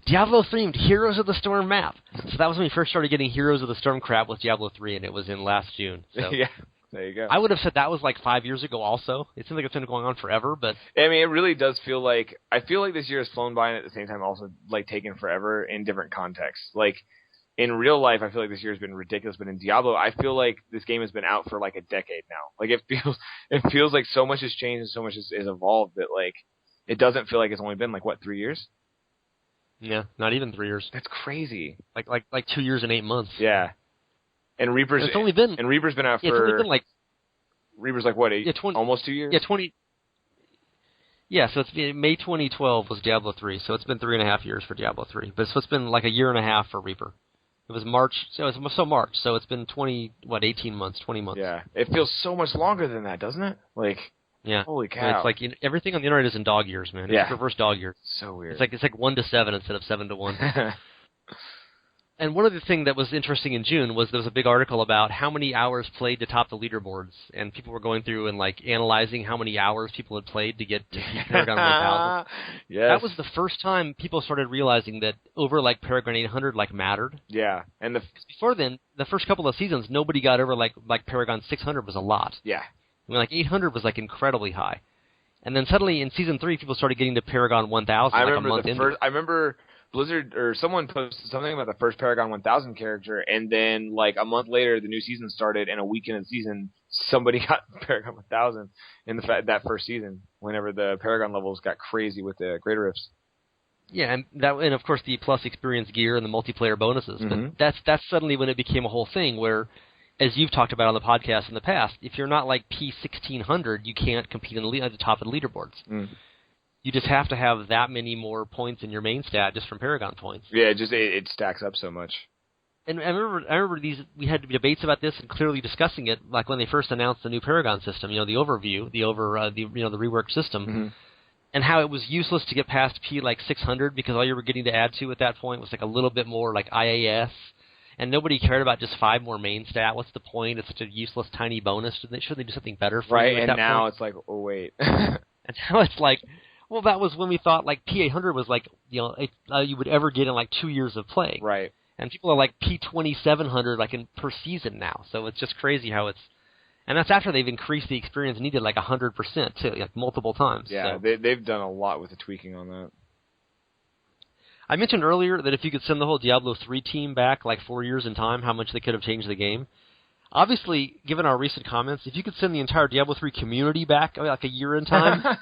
Diablo themed Heroes of the Storm map. So that was when we first started getting Heroes of the Storm crap with Diablo 3, and it was in last June. So. Yeah. There you go. I would have said that was like 5 years ago also. It seems like it's been going on forever, but... I mean, it really does feel like... I feel like this year has flown by and at the same time also like taken forever in different contexts. Like, in real life, I feel like this year has been ridiculous, but in Diablo, I feel like this game has been out for like a decade now. Like, it feels like so much has changed and so much has evolved that, like, it doesn't feel like it's only been, like, what, 3 years? Yeah, not even 3 years. That's crazy. Like 2 years and 8 months. Yeah. And Reaper's been out for. It's only been like. Reaper's like what? Almost 2 years. Yeah, 20. Yeah, so it's May 2012 was Diablo 3, so it's been 3.5 years for Diablo 3. But so it's been like a year and a half for Reaper. It was March, so it's been 18 months, 20 months. Yeah, it feels so much longer than that, doesn't it? Like. Yeah. Holy cow! It's like everything on the internet is in dog years, man. It's reverse dog years. So weird. It's like 1 to 7 instead of 7 to 1. And one of the things that was interesting in June was there was a big article about how many hours played to top the leaderboards, and people were going through and like analyzing how many hours people had played to get to Paragon 1000. Yes. That was the first time people started realizing that over like Paragon 800 like mattered. Yeah, and before then, the first couple of seasons, nobody got over like Paragon 600 was a lot. Yeah. I mean, like 800 was like incredibly high, and then suddenly in season 3, people started getting to Paragon 1000 like a month into. I remember Blizzard or someone posted something about the first Paragon 1000 character, and then like a month later, the new season started, and a week into the season, somebody got Paragon 1000 in that first season, whenever the Paragon levels got crazy with the Greater Rifts. Yeah, and of course the plus experience gear and the multiplayer bonuses. Mm-hmm. But that's suddenly when it became a whole thing where, as you've talked about on the podcast in the past, if you're not like P1600, you can't compete at the top of the leaderboards. Mm. You just have to have that many more points in your main stat just from Paragon points. Yeah, it stacks up so much. And I remember we had debates about this and clearly discussing it, like when they first announced the new Paragon system, the overview, the reworked system, mm-hmm. and how it was useless to get past P600 because all you were getting to add to at that point was like a little bit more like IAS, and nobody cared about just 5 more main stat. What's the point? It's such a useless tiny bonus. Shouldn't they do something better for you at that point? Right, and now it's like, oh wait. And now it's like, well, that was when we thought like P800 was like, you would ever get in like 2 years of play. Right. And people are like P2700 like per season now. So it's just crazy how it's, and that's after they've increased the experience needed like 100% too, like multiple times. Yeah, so. They've done a lot with the tweaking on that. I mentioned earlier that if you could send the whole Diablo 3 team back like 4 years in time, how much they could have changed the game. Obviously, given our recent comments, if you could send the entire Diablo 3 community back like a year in time,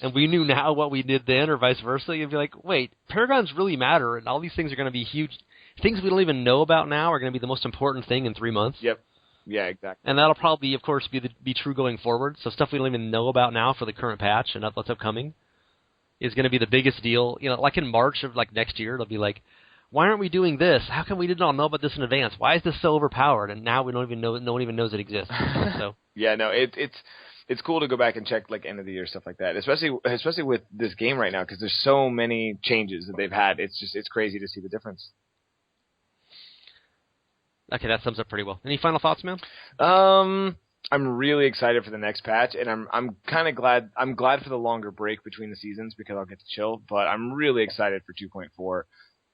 and we knew now what we did then, or vice versa, you'd be like, wait, Paragons really matter, and all these things are going to be huge. Things we don't even know about now are going to be the most important thing in 3 months. Yep. Yeah, exactly. And that'll probably, of course, be true going forward. So stuff we don't even know about now for the current patch and what's upcoming is going to be the biggest deal. Like in March of like next year, it'll be like, why aren't we doing this? How come we did not know about this in advance? Why is this so overpowered? And now we don't even know. No one even knows it exists. So yeah, no, it's cool to go back and check like end of the year stuff like that, especially with this game right now because there's so many changes that they've had. It's crazy to see the difference. Okay, that sums up pretty well. Any final thoughts, man? I'm really excited for the next patch, and I'm kind of glad. I'm glad for the longer break between the seasons because I'll get to chill. But I'm really excited for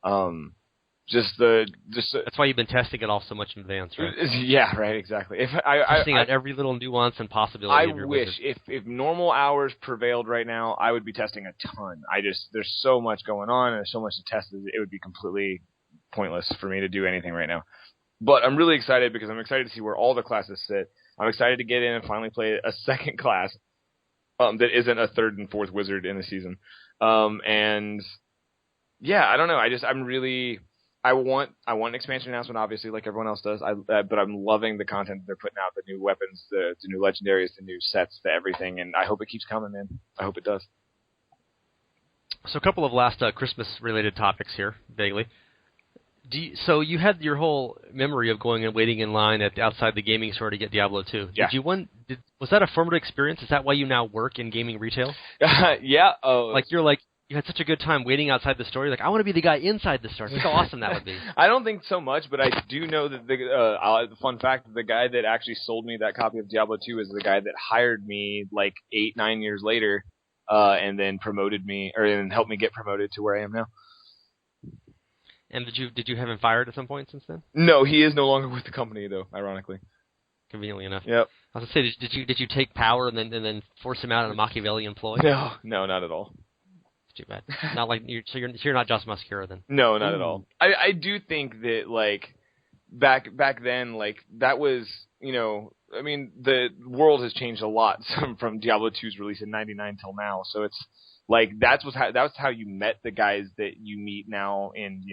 2.4. That's why you've been testing it all so much in advance, right? Yeah, right, exactly. Testing out every little nuance and possibility. I wish if normal hours prevailed right now, I would be testing a ton. There's so much going on and there's so much to test. It would be completely pointless for me to do anything right now. But I'm really excited because I'm excited to see where all the classes sit. I'm excited to get in and finally play a second class that isn't a third and fourth wizard in the season. And yeah, I don't know. I want an expansion announcement, obviously, like everyone else does. But I'm loving the content they're putting out, the new weapons, the new legendaries, the new sets, the everything, and I hope it keeps coming, man. I hope it does. So a couple of last Christmas-related topics here, vaguely. So you had your whole memory of going and waiting in line outside the gaming store to get Diablo 2. Yeah. Was that a formative experience? Is that why you now work in gaming retail? Yeah. Oh. You had such a good time waiting outside the store. You're like, I want to be the guy inside the store. Think how awesome that would be. I don't think so much, but I do know that the fun fact, the guy that actually sold me that copy of Diablo 2 is the guy that hired me like 8-9 years later, and then promoted me and helped me get promoted to where I am now. And did you have him fired at some point since then? No, he is no longer with the company though. Ironically, conveniently enough. Yep. I was gonna say, did you take power and then force him out on a Machiavellian ploy? No, not at all. It's too bad. Not like you're not Joss Mascara then. No, not at all. I do think that like back then, like that was I mean the world has changed a lot from Diablo 2's release in '99 till now. So it's. Like that's how you met the guys that you meet now in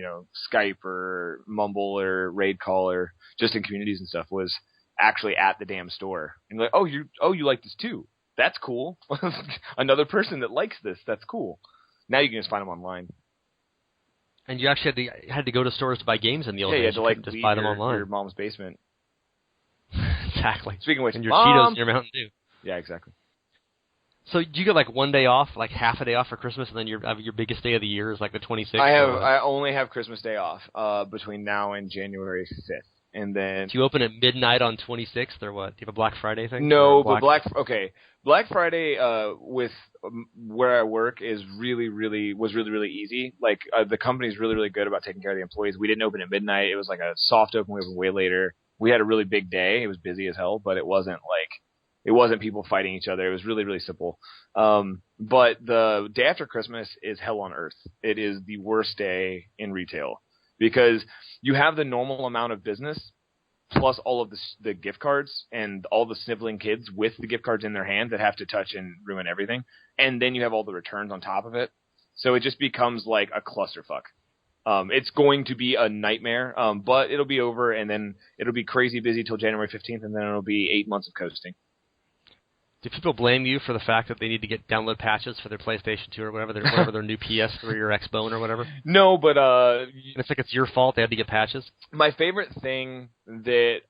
Skype or Mumble or Raid Call or just in communities and stuff was actually at the damn store and like you like this too, that's cool. Another person that likes this, that's cool. Now you can just find them online. And you actually had to go to stores to buy games in the old days. You had to like just buy them online. Your mom's basement. Exactly. Speaking of which, and your Mom! Cheetos and your Mountain Dew. Yeah, exactly. So do you get like one day off, like half a day off for Christmas, and then your biggest day of the year is like the 26th? I only have Christmas Day off between now and January 5th, and then. Do you open at midnight on 26th or what? Do you have a Black Friday thing? No, but Black Friday with where I work was really easy. Like the company's really good about taking care of the employees. We didn't open at midnight. It was like a soft open. We opened way later. We had a really big day. It was busy as hell, but it wasn't people fighting each other. It was really simple. But the day after Christmas is hell on earth. It is the worst day in retail because you have the normal amount of business plus all of the gift cards and all the sniveling kids with the gift cards in their hand that have to touch and ruin everything. And then you have all the returns on top of it. So it just becomes like a clusterfuck. It's going to be a nightmare, but it'll be over, and then it'll be crazy busy till January 15th, and then it'll be 8 months of coasting. Do people blame you for the fact that they need to get download patches for their PlayStation 2 or whatever their new PS3 or Xbone or whatever? No, but it's like it's your fault they had to get patches. My favorite thing that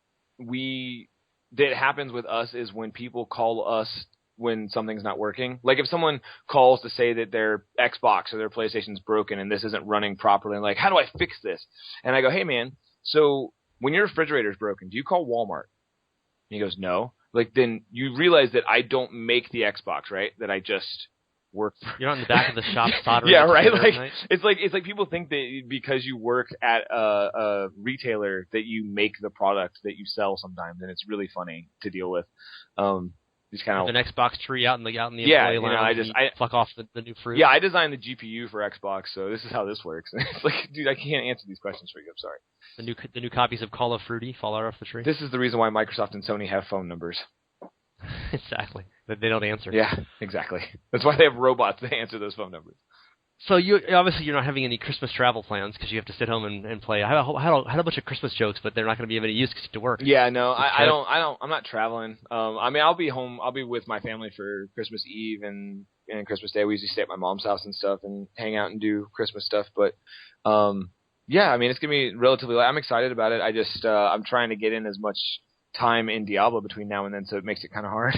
happens with us is when people call us when something's not working. Like if someone calls to say that their Xbox or their PlayStation's broken and this isn't running properly, and like, how do I fix this? And I go, hey man, so when your refrigerator's broken, do you call Walmart? And he goes, no. Like, then you realize that I don't make the Xbox, right? That I just work. You're not in the back of the shop soldering. Yeah, right. Like it's like people think that because you work at a retailer that you make the product that you sell sometimes, and it's really funny to deal with. Just kind of an Xbox tree out in the employee lounge. I pluck off the new fruit. Yeah, I designed the GPU for Xbox, so this is how this works. It's like, dude, I can't answer these questions for you. I'm sorry. The new copies of Call of Fruity fall out off the tree. This is the reason why Microsoft and Sony have phone numbers. Exactly. That they don't answer. Yeah, exactly. That's why they have robots that answer those phone numbers. So obviously you're not having any Christmas travel plans because you have to sit home and play. I had a bunch of Christmas jokes, but they're not going to be of any use because you have to work. Yeah, no, I don't. I'm not traveling. I mean, I'll be home. I'll be with my family for Christmas Eve and Christmas Day. We usually stay at my mom's house and stuff and hang out and do Christmas stuff. But yeah, I mean, it's gonna be relatively light. I'm excited about it. I just I'm trying to get in as much time in Diablo between now and then, so it makes it kind of hard.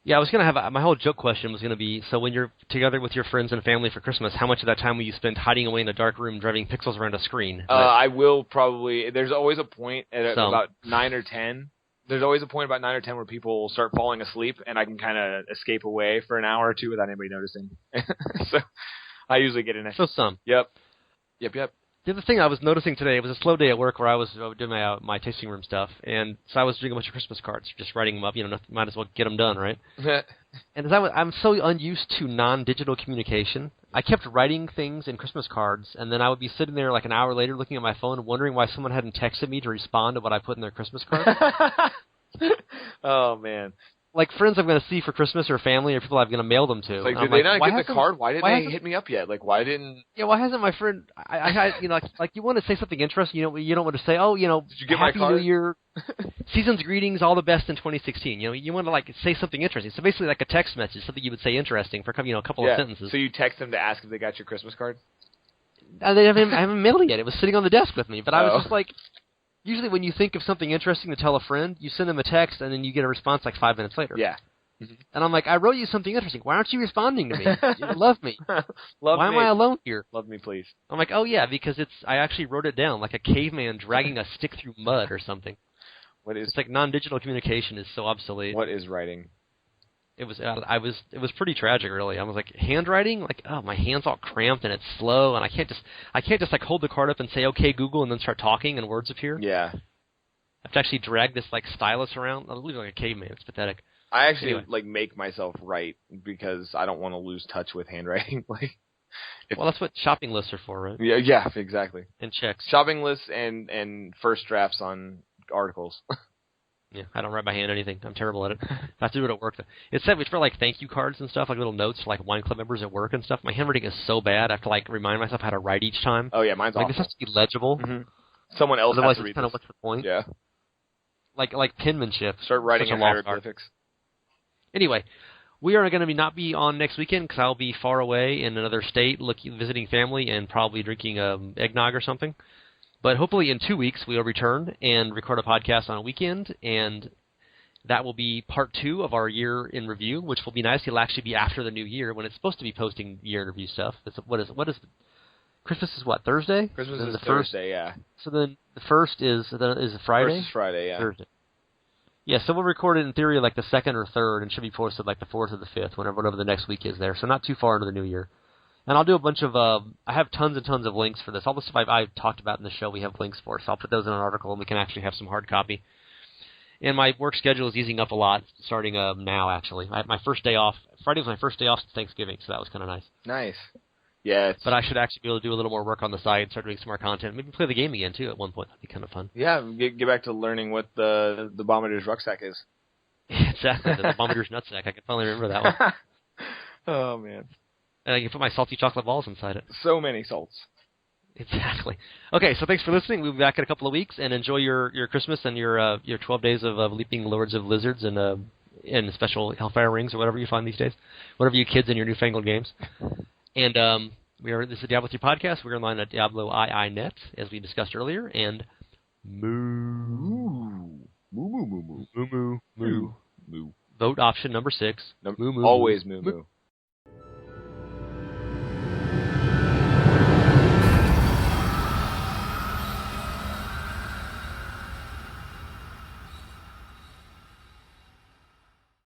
Yeah, I was going to have my whole joke question was going to be, so when you're together with your friends and family for Christmas, how much of that time will you spend hiding away in a dark room driving pixels around a screen? I will probably. There's always a point at about 9 or 10. There's always a point about 9 or 10 where people will start falling asleep, and I can kind of escape away for an hour or two without anybody noticing. So I usually get in. So some. Yep. The other thing I was noticing today, it was a slow day at work where I was doing my tasting room stuff, and so I was doing a bunch of Christmas cards, just writing them up. Might as well get them done, right? And I'm so unused to non-digital communication. I kept writing things in Christmas cards, and then I would be sitting there like an hour later looking at my phone, wondering why someone hadn't texted me to respond to what I put in their Christmas card. Oh man. Like friends I'm going to see for Christmas or family or people I'm going to mail them to. Like, did they not get the card? Why didn't they hit me up yet? Like, why didn't? Yeah, why hasn't my friend? I like you want to say something interesting. You don't want to say, did you get Happy my card? New Year, season's greetings, all the best in 2016. You want to like say something interesting. So basically, like a text message, something you would say interesting for a couple of sentences. So you text them to ask if they got your Christmas card? I haven't mailed it yet. It was sitting on the desk with me, but I was just like. Usually, when you think of something interesting to tell a friend, you send them a text and then you get a response like 5 minutes later. Yeah. Mm-hmm. And I'm like, I wrote you something interesting. Why aren't you responding to me? You love me. Why am I alone here? Love me, please. I'm like, oh yeah, because I actually wrote it down like a caveman dragging a stick through mud or something. It's like non-digital communication is so obsolete. What is writing? It was pretty tragic, really. I was like, handwriting, like, oh, my hand's all cramped and it's slow, and I can't just like hold the card up and say, okay, Google, and then start talking and words appear. Yeah. I have to actually drag this like stylus around. I'm looking like a caveman. It's pathetic. I actually like make myself write because I don't want to lose touch with handwriting. Well, that's what shopping lists are for, right? Yeah, exactly. And checks. Shopping lists and first drafts on articles. Yeah, I don't write by hand anything. I'm terrible at it. I have to do it at work. It's for like thank you cards and stuff, like little notes for like wine club members at work and stuff. My handwriting is so bad. I have to like remind myself how to write each time. Oh yeah, mine's awful. This has to be legible. Mm-hmm. Someone else Otherwise, has to read it's kind of what's the point? Yeah. Like penmanship. Start writing in hieroglyphics. Anyway, we are going to not be on next weekend because I'll be far away in another state, visiting family and probably drinking eggnog or something. But hopefully in 2 weeks we'll return and record a podcast on a weekend, and that will be part 2 of our year in review, which will be nice. It'll actually be after the new year when it's supposed to be posting year in review stuff. What is Christmas is what, Thursday? Christmas is Thursday, yeah. So then the first is a Friday? First is Friday, yeah. Thursday. Yeah, so we'll record it in theory like the 2nd or 3rd and should be posted like the 4th or the 5th, whatever the next week is there. So not too far into the new year. And I'll do a bunch of, I have tons and tons of links for this. All the stuff I've talked about in the show we have links for, so I'll put those in an article and we can actually have some hard copy. And my work schedule is easing up a lot starting now, actually. My first day off, Friday was my first day off since Thanksgiving, so that was kind of nice. Nice. Yeah. But I should actually be able to do a little more work on the side, start doing some more content. Maybe play the game again, too, at one point. That'd be kind of fun. Yeah, get back to learning what the Bombardeer's rucksack is. Exactly, the Bombardeer's nutsack. I can finally remember that one. Oh, man. And I can put my salty chocolate balls inside it. So many salts. Exactly. Okay, so thanks for listening. We'll be back in a couple of weeks, and enjoy your Christmas and your 12 days of leaping lords of lizards and special hellfire rings or whatever you find these days. Whatever you kids in your newfangled games. And this is the Diablo 3 podcast. We're online at Diablo II.net, as we discussed earlier, and moo. Moo. Vote option number 6. Always moo.